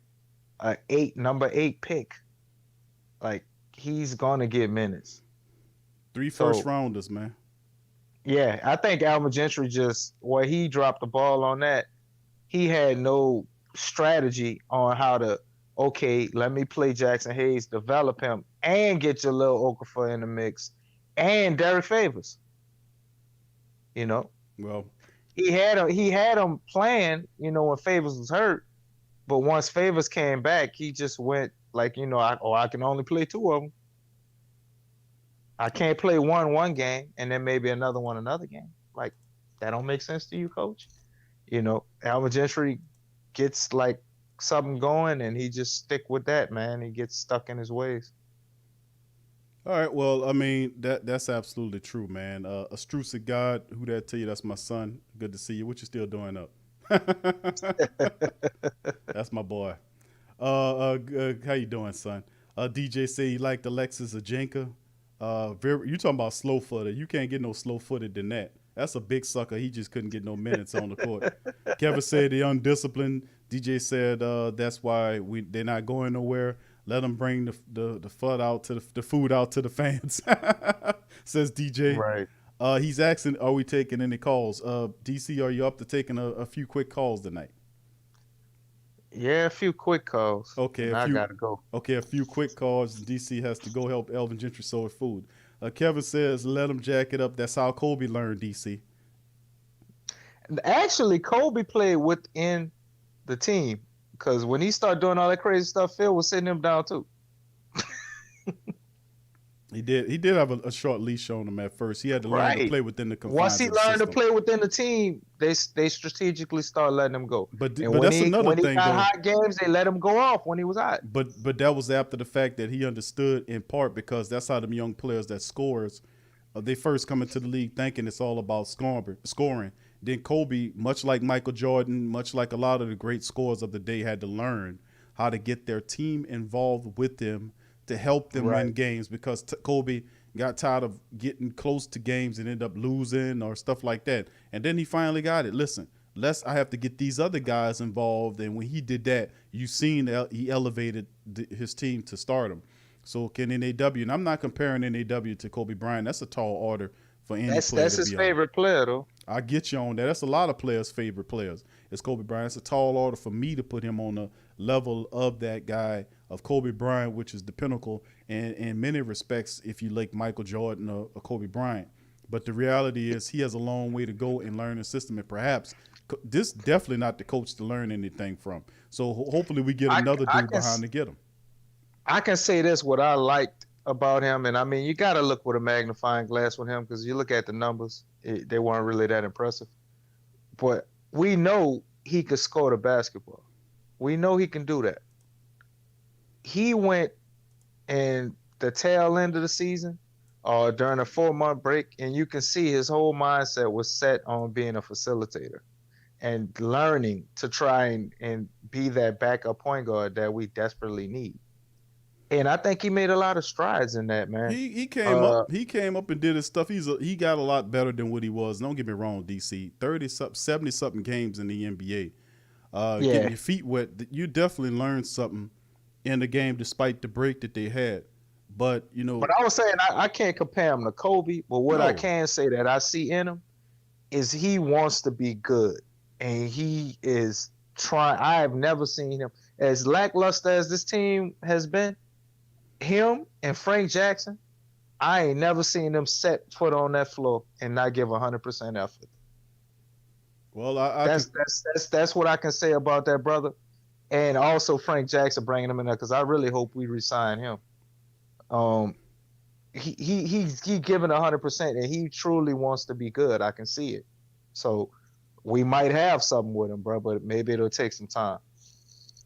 number 8 pick. Like he's gonna get minutes.
3 first rounders, man.
Yeah, I think Alvin Gentry he dropped the ball on that. He had no strategy on how to, let me play Jackson Hayes, develop him, and get Jalil Okafor in the mix, and Derek Favors. You know?
Well,
he had him playing, when Favors was hurt, but once Favors came back, he just went like, I can only play 2 of them. I can't play one game and then maybe another one another game. Like, that don't make sense to you, coach? Alvin Gentry gets like something going and he just stick with that, man. He gets stuck in his ways.
All right, well, I mean, that's absolutely true, man. Astrusa God, who that tell you? That's my son. Good to see you. What you still doing up? That's my boy. How you doing, son? DJ say he liked Alexis Ajinka. You talking about slow-footed. You can't get no slow-footed than that. That's a big sucker. He just couldn't get no minutes on the court. Kevin said the undisciplined. DJ said that's why they're not going nowhere. Let them bring the food out to the fans. Says DJ.
Right.
He's asking, are we taking any calls? DC, are you up to taking a few quick calls tonight?
Yeah, a few quick calls.
Okay,
I gotta go.
Okay, a few quick calls. DC has to go help Elvin Gentry sort food. Kevin says, let him jack it up. That's how Kobe learned, DC.
Actually, Kobe played within the team because when he started doing all that crazy stuff, Phil was sitting him down too.
He did have a short leash on him at first. He had to learn to play within the confines.
Once he learned to play within the team, they strategically started letting him go.
But that's another thing,
when he got hot games, they let him go off when he was hot.
But that was after the fact that he understood in part because that's how them young players that scores, they first come into the league thinking it's all about scoring. Then Kobe, much like Michael Jordan, much like a lot of the great scorers of the day, had to learn how to get their team involved with them to help them win games because Kobe got tired of getting close to games and ended up losing or stuff like that. And then he finally got it. Listen, I have to get these other guys involved. And when he did that, you seen he elevated his team to stardom. So can NAW, and I'm not comparing NAW to Kobe Bryant. That's a tall order for any player to be on.
That's his favorite player, though.
I get you on that. That's a lot of players' favorite players. It's Kobe Bryant. It's a tall order for me to put him on the level of that guy, of Kobe Bryant, which is the pinnacle in many respects if you like Michael Jordan or Kobe Bryant. But the reality is he has a long way to go in learning the system, and perhaps this definitely not the coach to learn anything from. So hopefully we get another dude behind to get him.
I can say this, what I liked about him, and I mean, you got to look with a magnifying glass with him because you look at the numbers, they weren't really that impressive. But we know he could score the basketball. We know he can do that. He went in the tail end of the season or during a 4-month break, and you can see his whole mindset was set on being a facilitator and learning to try and be that backup point guard that we desperately need. And I think he made a lot of strides in that, man.
He came up and did his stuff. He got a lot better than what he was. Don't get me wrong, DC. 70 something games in the NBA. Getting your feet wet, you definitely learned something in the game despite the break that they had. But
But I was saying I can't compare him to Kobe, but what I can say that I see in him is he wants to be good. And he is trying. I have never seen him as lackluster as this team has been. Him and Frank Jackson, I ain't never seen them set foot on that floor and not give 100% effort.
Well,
that's what I can say about that brother, and also Frank Jackson bringing him in there because I really hope we resign him. He giving 100% and he truly wants to be good. I can see it, so we might have something with him, bro, but maybe it'll take some time.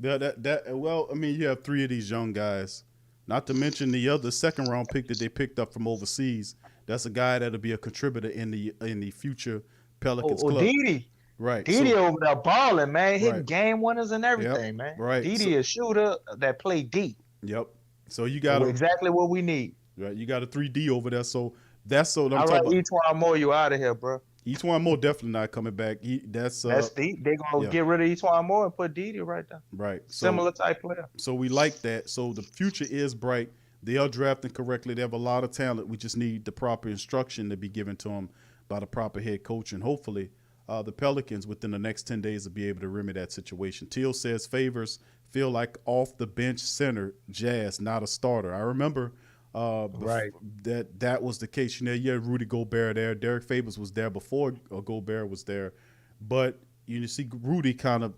Well, I mean, you have 3 of these young guys. Not to mention the other second round pick that they picked up from overseas. That's a guy that'll be a contributor in the future Pelicans club.
Didi.
Right.
Didi over there balling, man, hitting game winners and everything, man.
Right.
Didi a shooter that play deep.
Yep. So you got
exactly what we need.
Right. You got a 3D over there. So that's what I'm
talking
about.
Each one more, you out of here, bro.
Each one more definitely not coming back. That's
deep. They're gonna get rid of each one more and put Didi right there.
Right.
Similar type player.
So we like that. So the future is bright. They are drafting correctly. They have a lot of talent. We just need the proper instruction to be given to them by the proper head coach. And hopefully the Pelicans within the next 10 days will be able to remedy that situation. Teal says Favors feel like off the bench center, Jazz, not a starter. I remember that was the case. You had Rudy Gobert there. Derek Favors was there before Gobert was there. But you see Rudy kind of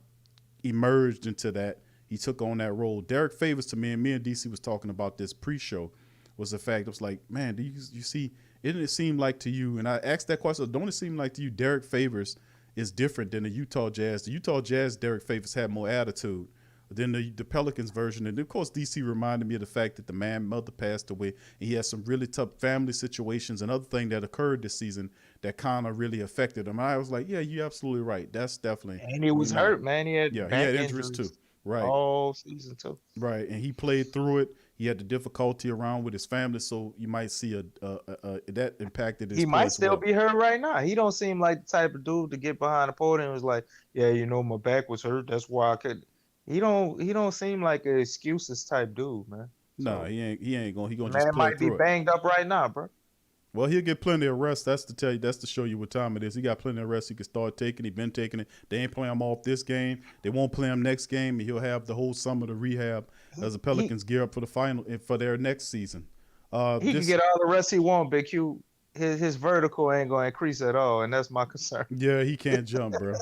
emerged into that. He took on that role. Derek Favors to me and DC was talking about this pre-show was the fact. It was like, man, do you see, didn't it seem like to you, and I asked that question, don't it seem like to you Derek Favors is different than the Utah Jazz? The Utah Jazz, Derek Favors had more attitude than the Pelicans version. And of course, DC reminded me of the fact that the mother passed away. And he had some really tough family situations and other things that occurred this season that kind of really affected him. And I was like, yeah, you're absolutely right. That's definitely.
And he was hurt, man. He had
injuries too. Right.
All season too.
Right. And he played through it. He had the difficulty around with his family. So you might see that impacted his play.
He might still be hurt right now. He don't seem like the type of dude to get behind the podium and was like, yeah, my back was hurt. That's why I could. He don't seem like an excuses type dude, man.
No, he ain't gonna. He gonna
man
just play
might be banged up right now, bro.
Well, he'll get plenty of rest. That's to show you what time it is. He got plenty of rest. He can start taking. He been taking it. They ain't playing him off this game. They won't play him next game. And he'll have the whole summer to rehab as the Pelicans gear up for the final for their next season.
He can get all the rest he wants, Big Q. His vertical ain't gonna increase at all, and that's my concern.
Yeah, he can't jump, bro.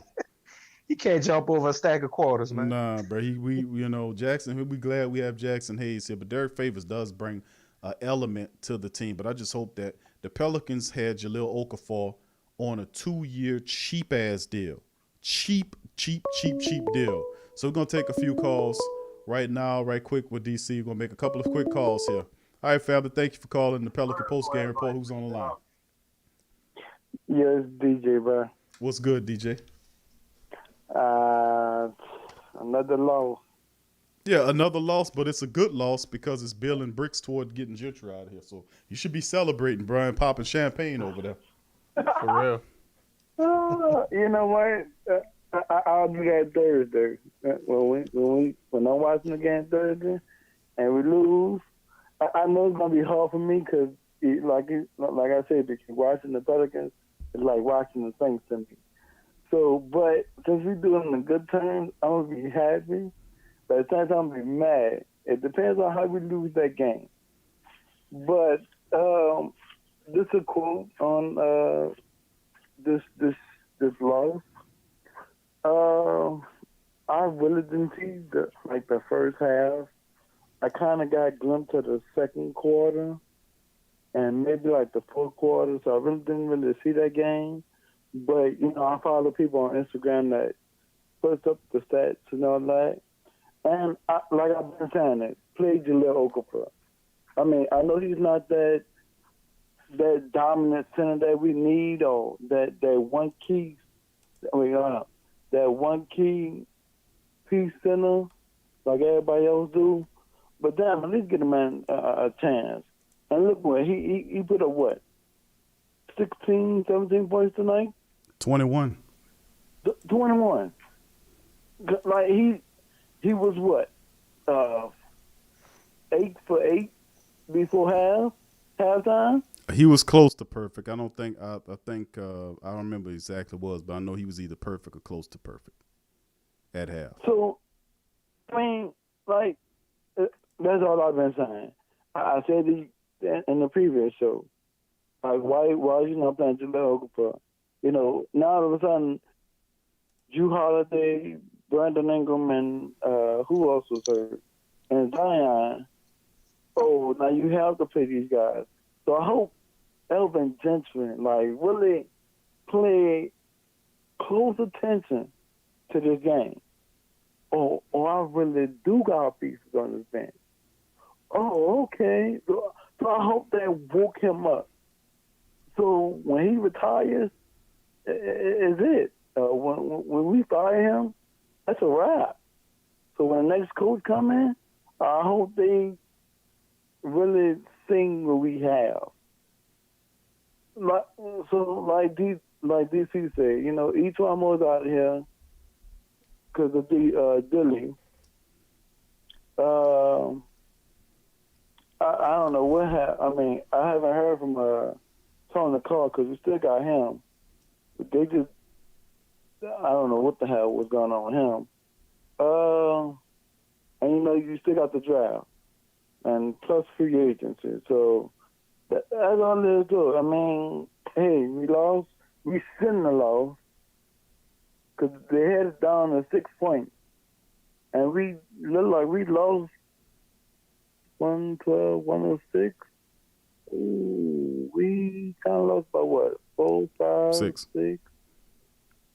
He can't jump over a stack of quarters, man.
Nah, bro. Jackson. We glad we have Jackson Hayes here, but Derek Favors does bring an element to the team. But I just hope that the Pelicans had Jalil Okafor on a 2-year cheap ass deal, cheap deal. So we're gonna take a few calls right now, right quick with DC. We're gonna make a couple of quick calls here. All right, family. Thank you for calling the Pelican Post Game Report. Who's on the line?
Yes, DJ, bro.
What's good, DJ?
Another loss.
Yeah, another loss, but it's a good loss because it's building bricks toward getting Gentry out of here. So you should be celebrating, Brian, popping champagne over there.
For real.
You know what? I'll do that Thursday. When I'm watching the game Thursday and we lose, I know it's gonna be hard for me because, like I said, because watching the Pelicans is like watching the Saints to me. So, but since we're doing the good terms, I'm gonna be happy. But at the same time, I'm gonna be mad. It depends on how we lose that game. But this is a quote on this loss. I really didn't see the first half. I kind of got a glimpse of the second quarter and maybe like the fourth quarter, so I really didn't really see that game. But, I follow people on Instagram that puts up the stats and all that. And like I've been saying, play Jalil Okafor. I mean, I know he's not that dominant center that we need, or that one key piece center like everybody else do. but damn, at least get a man a chance. And look what he put up what 16, 17 points tonight.
21.
21. Like he was what 8 for 8 before halftime.
He was close to perfect. I don't think I think I don't remember exactly what it was, but I know he was either perfect or close to perfect at half.
So, I mean, like that's all I've been saying. I said it in the previous show. Like, why is you not playing Jalil Okafor? You know, now all of a sudden, Drew Holiday, Brandon Ingram, and who else was hurt? And Zion. Oh, now you have to play these guys. So I hope Elvin Gentry, like, really play close attention to this game. Or I really do got pieces on this bench. Oh, okay. So I hope that woke him up. So when he retires, is it? When we fire him, that's a wrap. So when the next coach come in, I hope they really sing what we have. Like DC said, you know, each one was out here because of the Dilly. I don't know what happened. I mean, I haven't heard from Tony Carr because we still got him. But they just, I don't know what the hell was going on with him. And you know, you still got the draft and plus free agency. So that's all there is to it. I mean, hey, we lost. We shouldn't have lost because they had us down to 6 points. And we look like we lost 112, 106. Ooh, we kind of lost by what? 4, 5,
6.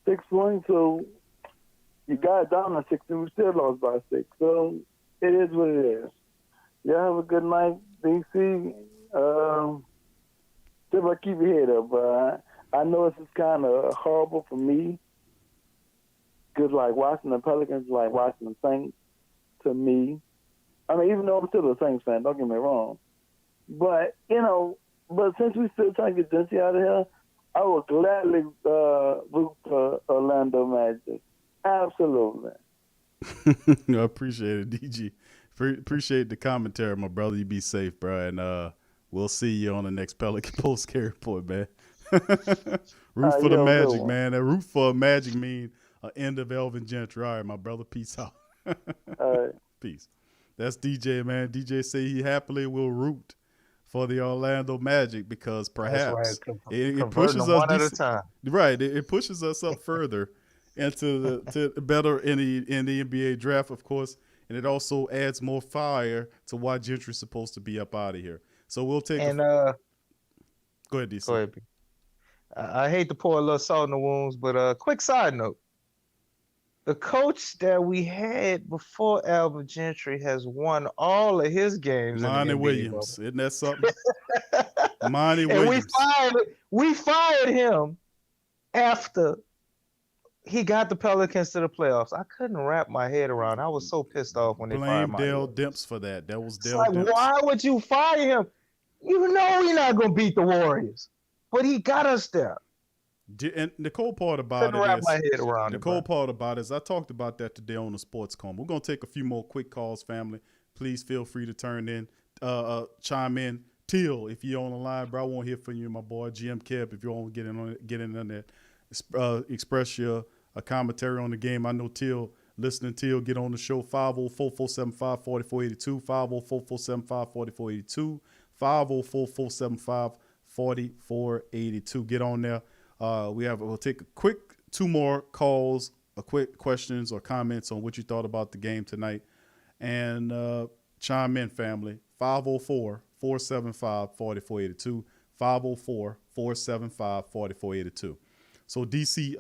6 points. So you got it down to 6, and we still lost by 6. So it is what it is. Y'all have a good night, DC. Still keep your head up. I know this is kind of horrible for me. Because like watching the Pelicans, like watching the Saints, to me. I mean, even though I'm still a Saints fan, don't get me wrong. But, you know, since we still trying to get Dempsey out of here, I would gladly root for Orlando Magic. Absolutely.
I appreciate it, DG. Appreciate the commentary, my brother. You be safe, bro. And we'll see you on the next Pelican Post Care Report, man. Root for the Magic, man. That root for Magic mean end of Elvin Gentry. All right, my brother. Peace out.
All right.
Peace. That's DJ, man. DJ say he happily will root for the Orlando Magic because perhaps it pushes us
at a time.
Right. It pushes us up further into to better in the NBA draft, of course, and it also adds more fire to why Gentry's supposed to be up out of here. So we'll take.
And
go ahead, DC.
Go ahead. I hate to pour a little salt in the wounds, but quick side note: the coach that we had before Alvin Gentry has won all of his games.
Monty Williams, isn't that something? Monty Williams.
We fired him after he got the Pelicans to the playoffs. I couldn't wrap my head around. I was so pissed off when they fired
Blame Dale Demps for that. That was Dale
Demps. Why would you fire him? You know he's not going to beat the Warriors, but he got us there.
And the cool part about it is I talked about that today on the Sports Coma. We're going to take a few more quick calls, family. Please feel free to turn in, chime in. Teal, if you're on the line, bro, I want to hear from you, my boy. GM Kev, if you want to get in on that, express your commentary on the game. I know Teal, listening Teal, get on the show, 504-475-4482, 504-475-4482, 504-475-4482. Get on there. We'll take a quick 2 more calls, quick questions or comments on what you thought about the game tonight, and chime in, family. 504-475-4482, 504-475-4482. So DC,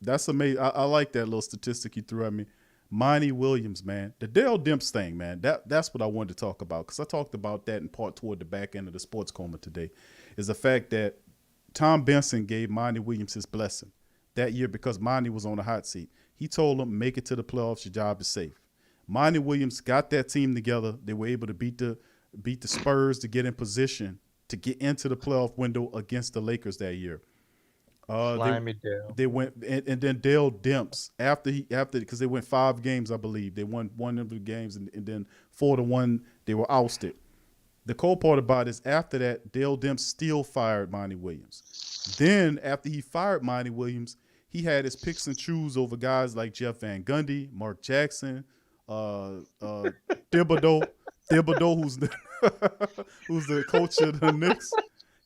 that's amazing. I like that little statistic you threw at me. Monty Williams, man, the Dale Demps thing, man. That's what I wanted to talk about because I talked about that in part toward the back end of the Sports Coma today. Is the fact that Tom Benson gave Monty Williams his blessing that year because Monty was on the hot seat. He told him, make it to the playoffs, your job is safe. Monty Williams got that team together. They were able to beat the Spurs to get in position to get into the playoff window against the Lakers that year. They went and then Dale Demps after because they went 5 games, I believe. They won one of the games and then 4-1 they were ousted. The cool part about it is after that, Dale Demps still fired Monty Williams. Then after he fired Monty Williams, he had his picks and choose over guys like Jeff Van Gundy, Mark Jackson, Thibodeau, who's the coach of the Knicks.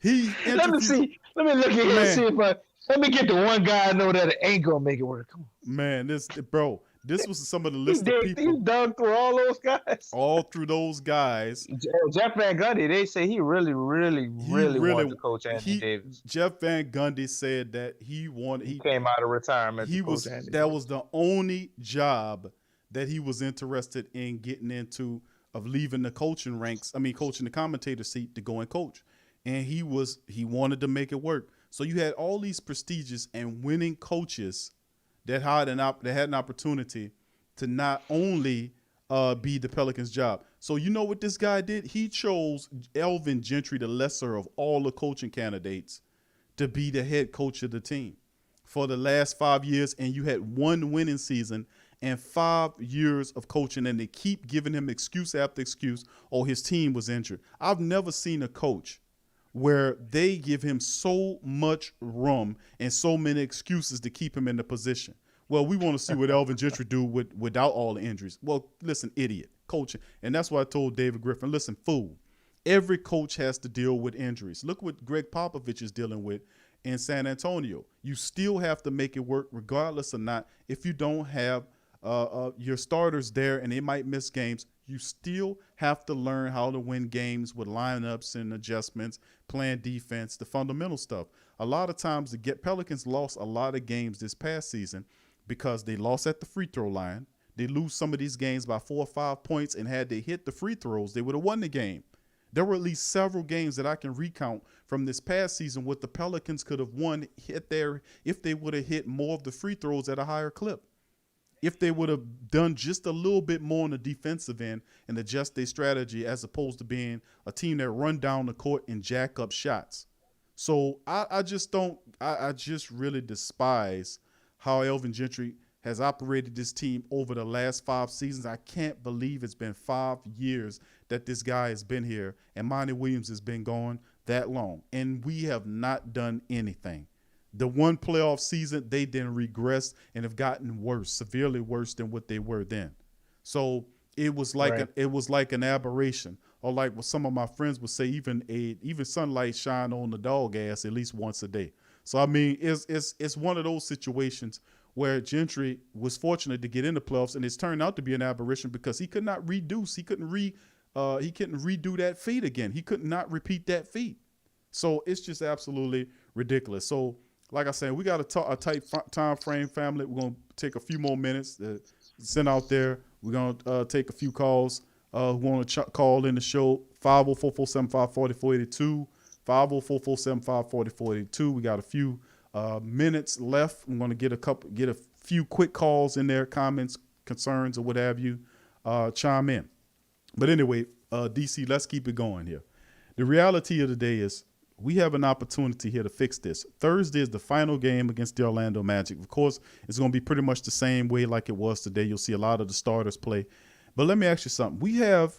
Let me look at here and see if let me get the one guy I know that ain't gonna make it work. Come on.
Man, this was some of the list of people.
He dug through all those guys.
All through those guys.
Jeff Van Gundy, they say he really wanted to coach Anthony Davis.
Jeff Van Gundy said that he
came out of retirement.
That was the only job that he was interested in getting into, of leaving the coaching ranks. I mean, coaching the commentator seat to go and coach. And he wanted to make it work. So you had all these prestigious and winning coaches that had an opportunity to not only be the Pelicans' job. So you know what this guy did? He chose Elvin Gentry, the lesser of all the coaching candidates, to be the head coach of the team for the last 5 years. And you had one winning season and 5 years of coaching, and they keep giving him excuse after excuse. Oh, his team was injured. I've never seen a coach where they give him so much room and so many excuses to keep him in the position. Well, we want to see what Elvin Gentry do without all the injuries. Well, listen, idiot, coaching. And that's why I told David Griffin, listen, fool, every coach has to deal with injuries. Look what Greg Popovich is dealing with in San Antonio. You still have to make it work regardless or not. If you don't have your starters there and they might miss games, you still have to learn how to win games with lineups and adjustments, playing defense, the fundamental stuff. A lot of times the Pelicans lost a lot of games this past season because they lost at the free throw line. They lose some of these games by 4 or 5 points, and had they hit the free throws, they would have won the game. There were at least several games that I can recount from this past season what the Pelicans could have won if they would have hit more of the free throws at a higher clip. If they would have done just a little bit more on the defensive end and adjust their strategy, as opposed to being a team that run down the court and jack up shots. So I just really despise how Elvin Gentry has operated this team over the last 5 seasons. I can't believe it's been 5 years that this guy has been here and Monty Williams has been gone that long. And we have not done anything. The one playoff season, they then regressed and have gotten worse, severely worse than what they were then. So it was like an aberration, or like what some of my friends would say, even sunlight shine on the dog ass at least once a day. So I mean, it's one of those situations where Gentry was fortunate to get in the playoffs, and it's turned out to be an aberration because he could not reduce, he couldn't redo that feat again. He could not repeat that feat. So it's just absolutely ridiculous. So, like I said, we got a tight time frame, family. We're going to take a few more minutes to send out there. We're going to take a few calls who want to call in the show. 504-475-4482. 504-475-4482. We got a few minutes left. I'm going to get a few quick calls in there, comments, concerns, or what have you. Chime in. But anyway, DC, let's keep it going here. The reality of the day is, we have an opportunity here to fix this. Thursday is the final game against the Orlando Magic. Of course, it's going to be pretty much the same way like it was today. You'll see a lot of the starters play. But let me ask you something. We have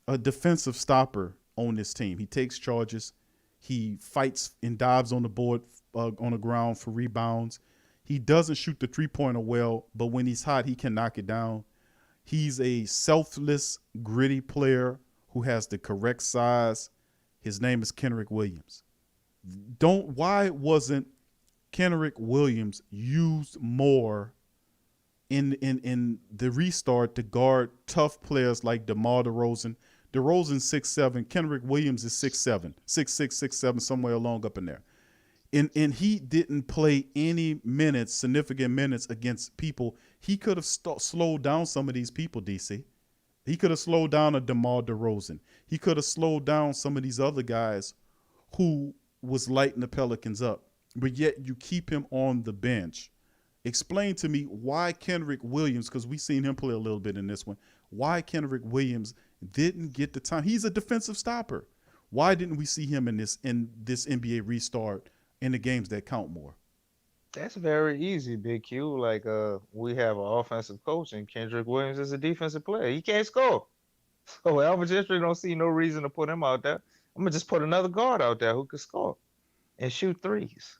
a defensive stopper on this team. He takes charges. He fights and dives on the board, on the ground for rebounds. He doesn't shoot the three-pointer well, but when he's hot, he can knock it down. He's a selfless, gritty player who has the correct size. His name is Kenrich Williams. Why wasn't Kenrich Williams used more in the restart to guard tough players like DeMar DeRozan? DeRozan's 6'7", Kenrich Williams is 6'7", 6'6", 6'7", somewhere along up in there. And he didn't play any minutes, significant minutes against people. He could have slowed down some of these people, DC. He could have slowed down a DeMar DeRozan. He could have slowed down some of these other guys who was lighting the Pelicans up. But yet you keep him on the bench Explain to me why Kenrich Williams, because we seen him play a little bit in this one, why Kenrich Williams didn't get the time. He's a defensive stopper. Why didn't we see him in this NBA restart in the games that count more?
That's very easy, Big Q. Like we have an offensive coach, and Kendrick Williams is a defensive player. He can't score. So Alvin Gentry don't see no reason to put him out there. I'm gonna just put another guard out there who can score and shoot threes.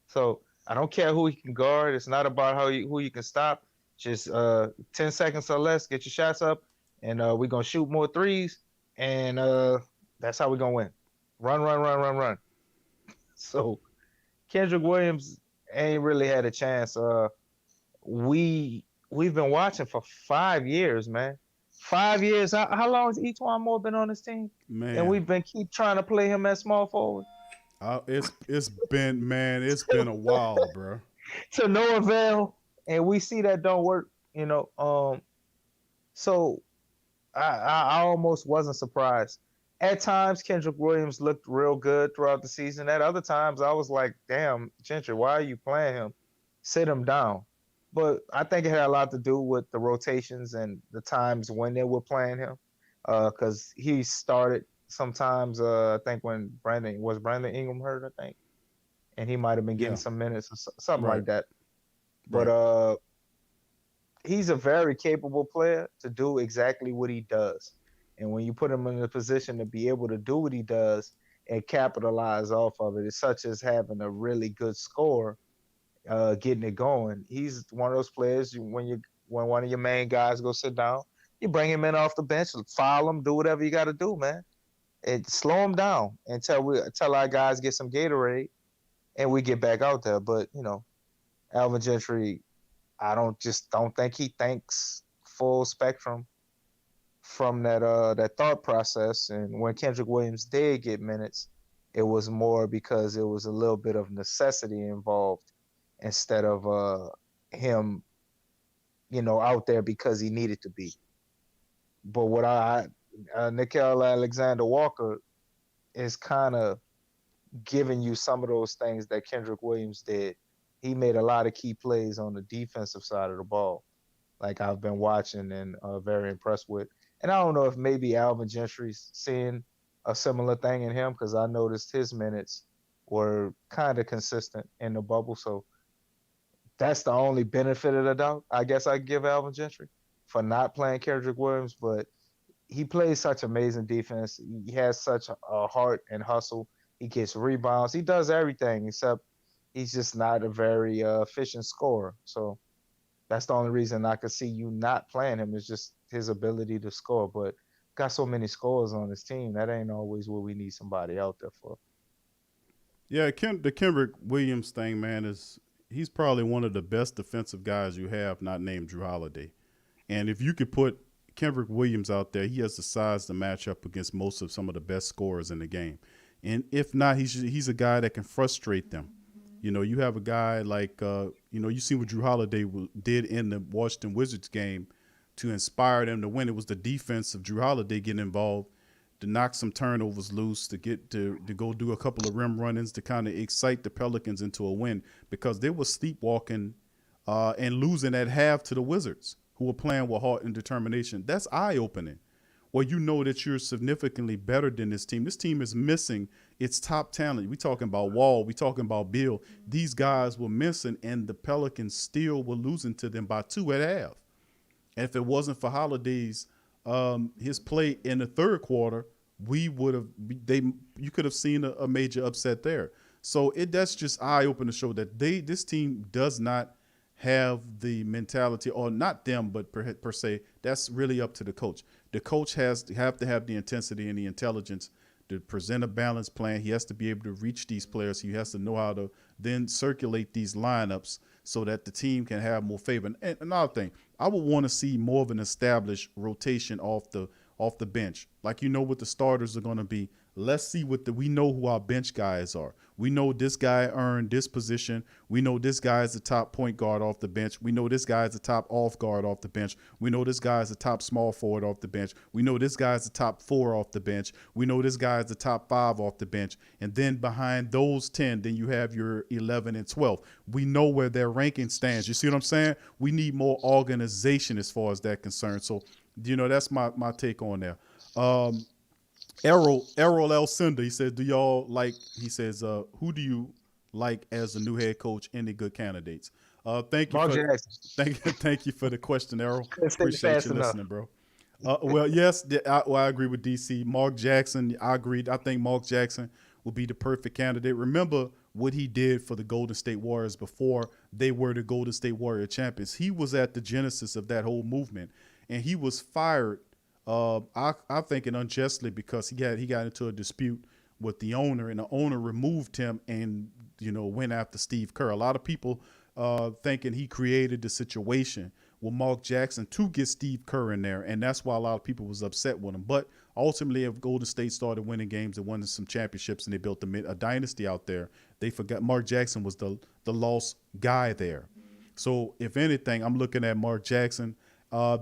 So I don't care who he can guard. It's not about who you can stop. Just 10 seconds or less, get your shots up, and we're gonna shoot more threes, and that's how we're gonna win. Run, run, run, run, run. So Kendrick Williams ain't really had a chance. We've been watching for 5 years, man. 5 years. How long has Etwan Moore been on this team?
Man,
And we've been keep trying to play him as small forward.
It's been a while, bro.
To no avail, and we see that don't work. So I almost wasn't surprised. At times, Kendrick Williams looked real good throughout the season. At other times, I was like, damn, Gentry, why are you playing him? Sit him down. But I think it had a lot to do with the rotations and the times when they were playing him. Because he started sometimes, I think when Brandon Ingram hurt, I think. And he might have been getting some minutes or something like that. But he's a very capable player to do exactly what he does. And when you put him in a position to be able to do what he does and capitalize off of it, it's such as having a really good score, getting it going. He's one of those players when one of your main guys go sit down, you bring him in off the bench, foul him, do whatever you got to do, man, and slow him down until our guys get some Gatorade and we get back out there. But Alvin Gentry, I don't think he thinks full spectrum from that thought process. And when Kendrick Williams did get minutes, it was more because it was a little bit of necessity involved instead of him, out there because he needed to be. But what Nickeil Alexander-Walker is kind of giving you some of those things that Kendrick Williams did. He made a lot of key plays on the defensive side of the ball, like I've been watching and very impressed with. And I don't know if maybe Alvin Gentry's seeing a similar thing in him, because I noticed his minutes were kind of consistent in the bubble. So that's the only benefit of the doubt I guess I give Alvin Gentry for not playing Kendrick Williams. But he plays such amazing defense. He has such a heart and hustle. He gets rebounds. He does everything except he's just not a very efficient scorer. So that's the only reason I could see you not playing him, is just his ability to score. But got so many scorers on his team, that ain't always what we need somebody out there for.
Yeah, the Kendrick Williams thing, man, he's probably one of the best defensive guys you have, not named Drew Holiday. And if you could put Kendrick Williams out there, he has the size to match up against most of some of the best scorers in the game. And if not, he's a guy that can frustrate them. You have a guy like, you see what Drew Holiday did in the Washington Wizards game to inspire them to win. It was the defense of Drew Holiday getting involved to knock some turnovers loose, to get to go do a couple of rim run-ins to kind of excite the Pelicans into a win, because they were sleepwalking and losing at half to the Wizards, who were playing with heart and determination. That's eye-opening. Well, you know that you're significantly better than this team. This team is missing its top talent. We talking about Wall. We talking about Bill. These guys were missing, and the Pelicans still were losing to them by 2 at half. And if it wasn't for Holiday's his play in the third quarter, you could have seen a major upset there. So that's just eye-opening to show that this team does not have the mentality, or not them, but per se, that's really up to the coach. The coach have to have the intensity and the intelligence to present a balanced plan. He has to be able to reach these players. He has to know how to then circulate these lineups so that the team can have more favor. And another thing, I would want to see more of an established rotation off the bench. Like, what the starters are going to be. let's see we know who our bench guys are. We know this guy earned this position. We know this guy is the top point guard off the bench. We know this guy is the top off guard off the bench. We know this guy is the top small forward off the bench. We know this guy is the top 4 off the bench. We know this guy is the top 5 off the bench. And then behind those 10, then you have your 11 and 12. We know where their ranking stands. You see what I'm saying? We need more organization as far as that concerned. So, that's my take on there. Errol L. Cinder, he says, who do you like as the new head coach? Any good candidates? Thank you for the question, Errol. Appreciate you listening, bro. Well, yes, I agree with DC. Mark Jackson, I agreed. I think Mark Jackson will be the perfect candidate. Remember what he did for the Golden State Warriors before they were the Golden State Warrior champions. He was at the genesis of that whole movement, and he was fired. I think it unjustly because he got into a dispute with the owner, and the owner removed him and went after Steve Kerr. A lot of people thinking he created the situation with Mark Jackson to get Steve Kerr in there, and that's why a lot of people was upset with him. But ultimately, if Golden State started winning games and won some championships and they built a dynasty out there, they forgot Mark Jackson was the lost guy there. So if anything, I'm looking at Mark Jackson.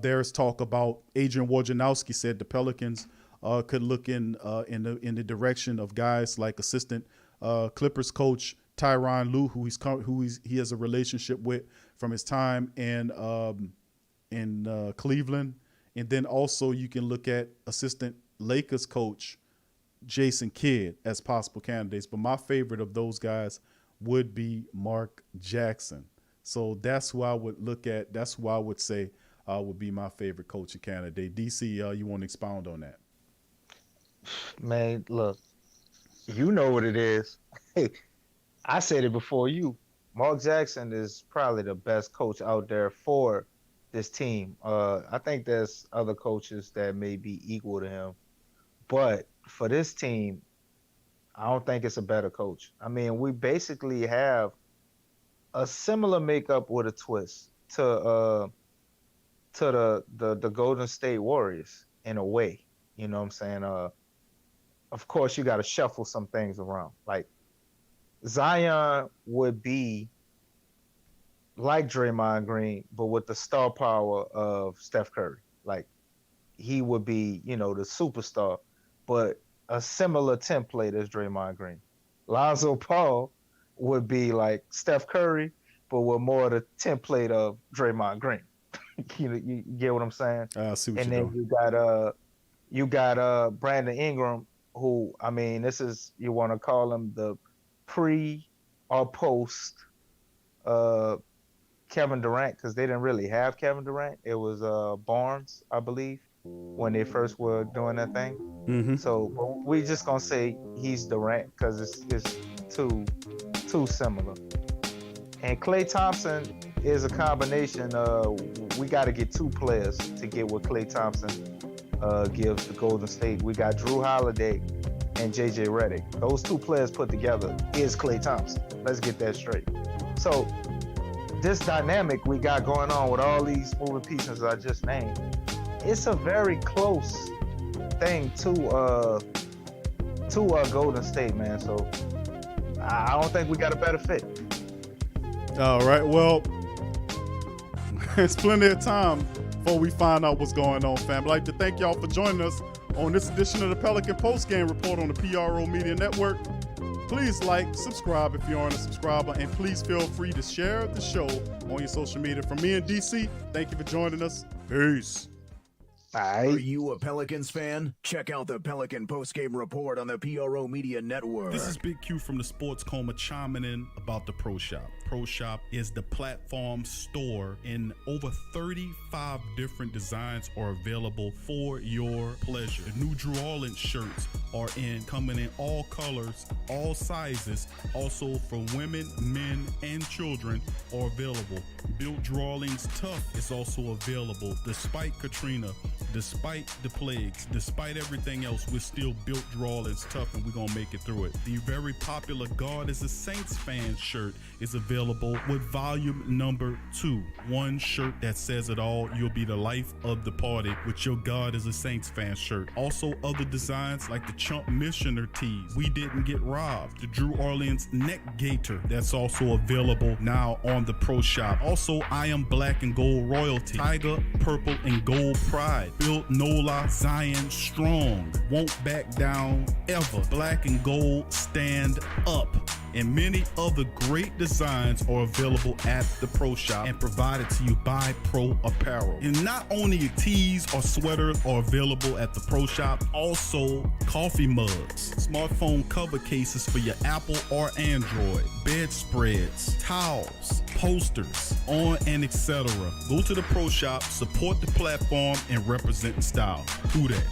There's talk about Adrian Wojnarowski said the Pelicans could look in the direction of guys like assistant Clippers coach Tyronn Lue, who he has a relationship with from his time in Cleveland, and then also you can look at assistant Lakers coach Jason Kidd as possible candidates. But my favorite of those guys would be Mark Jackson. So that's who I would look at. That's who I would say would be my favorite coaching candidate. DC, you want to expound on that?
Man, look, you know what it is. I said it before you. Mark Jackson is probably the best coach out there for this team. I think there's other coaches that may be equal to him. But for this team, I don't think it's a better coach. I mean, we basically have a similar makeup with a twist to the Golden State Warriors in a way. You know what I'm saying? Of course, you got to shuffle some things around. Like Zion would be like Draymond Green, but with the star power of Steph Curry. Like he would be, the superstar, but a similar template as Draymond Green. Lonzo Ball would be like Steph Curry, but with more of the template of Draymond Green. you get what I'm saying?
I see what
and
you're
then
doing.
you got Brandon Ingram, who, I mean, this is, you want to call him the pre or post Kevin Durant, because they didn't really have Kevin Durant. It was Barnes, I believe, when they first were doing that thing.
Mm-hmm.
So we just gonna say he's Durant because it's too similar. And Klay Thompson is a combination. We got to get two players to get what Klay Thompson gives to Golden State. We got Drew Holiday and JJ Redick. Those two players put together is Klay Thompson. Let's get that straight. So this dynamic we got going on with all these moving pieces I just named, it's a very close thing to Golden State, man. So I don't think we got a better fit.
All right, well, it's plenty of time before we find out what's going on, fam. I'd like to thank y'all for joining us on this edition of the Pelican Postgame Report on the PRO Media Network. Please like, subscribe if you aren't a subscriber, and please feel free to share the show on your social media. From me and DC, thank you for joining us. Peace.
Bye.
Are you a Pelicans fan? Check out the Pelican Postgame Report on the PRO Media Network.
This is Big Q from the Sports Coma chiming in about the Pro Shop. Pro Shop is the platform store, and over 35 different designs are available for your pleasure. The new Drew Orleans shirts are coming in all colors, all sizes. Also for women, men, and children are available. Built Drawings Tough is also available. Despite Katrina, despite the plagues, despite everything else, we're still Built Drawings Tough, and we're going to make it through it. The very popular God is a Saints fan shirt is available with volume number 2. One shirt that says it all. You'll be the life of the party with your God is a Saints fan shirt. Also, other designs like the Chump Missioner tees. We didn't get robbed. The Drew Orleans neck gaiter that's also available now on the Pro Shop. Also, I Am Black and Gold Royalty, Tiger, Purple, and Gold Pride, Built Nola, Zion Strong, Won't Back Down Ever, Black and Gold Stand Up, and many other great designs are available at the Pro Shop and provided to you by Pro Apparel. And not only tees or sweaters are available at the Pro Shop, also coffee mugs, smartphone cover cases for your Apple or Android, bedspreads, towels, posters, on and etc. Go to the Pro Shop, support the platform, and represent in style. Who that?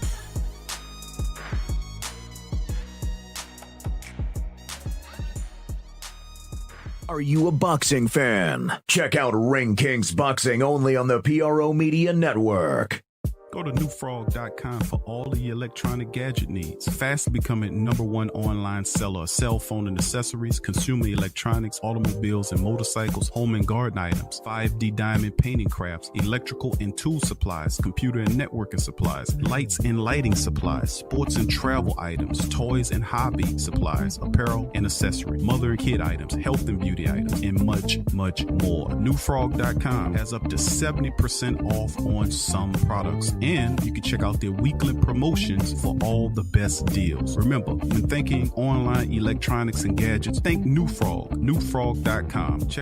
Are you a boxing fan? Check out Ring Kings Boxing only on the PRO Media Network.
Go to newfrog.com for all of your electronic gadget needs. Fast becoming #1 online seller of cell phone and accessories, consumer electronics, automobiles and motorcycles, home and garden items, 5D diamond painting crafts, electrical and tool supplies, computer and networking supplies, lights and lighting supplies, sports and travel items, toys and hobby supplies, apparel and accessory, mother and kid items, health and beauty items, and much, much more. Newfrog.com has up to 70% off on some products. And you can check out their weekly promotions for all the best deals. Remember, when thinking online electronics and gadgets, think New Frog. Newfrog.com.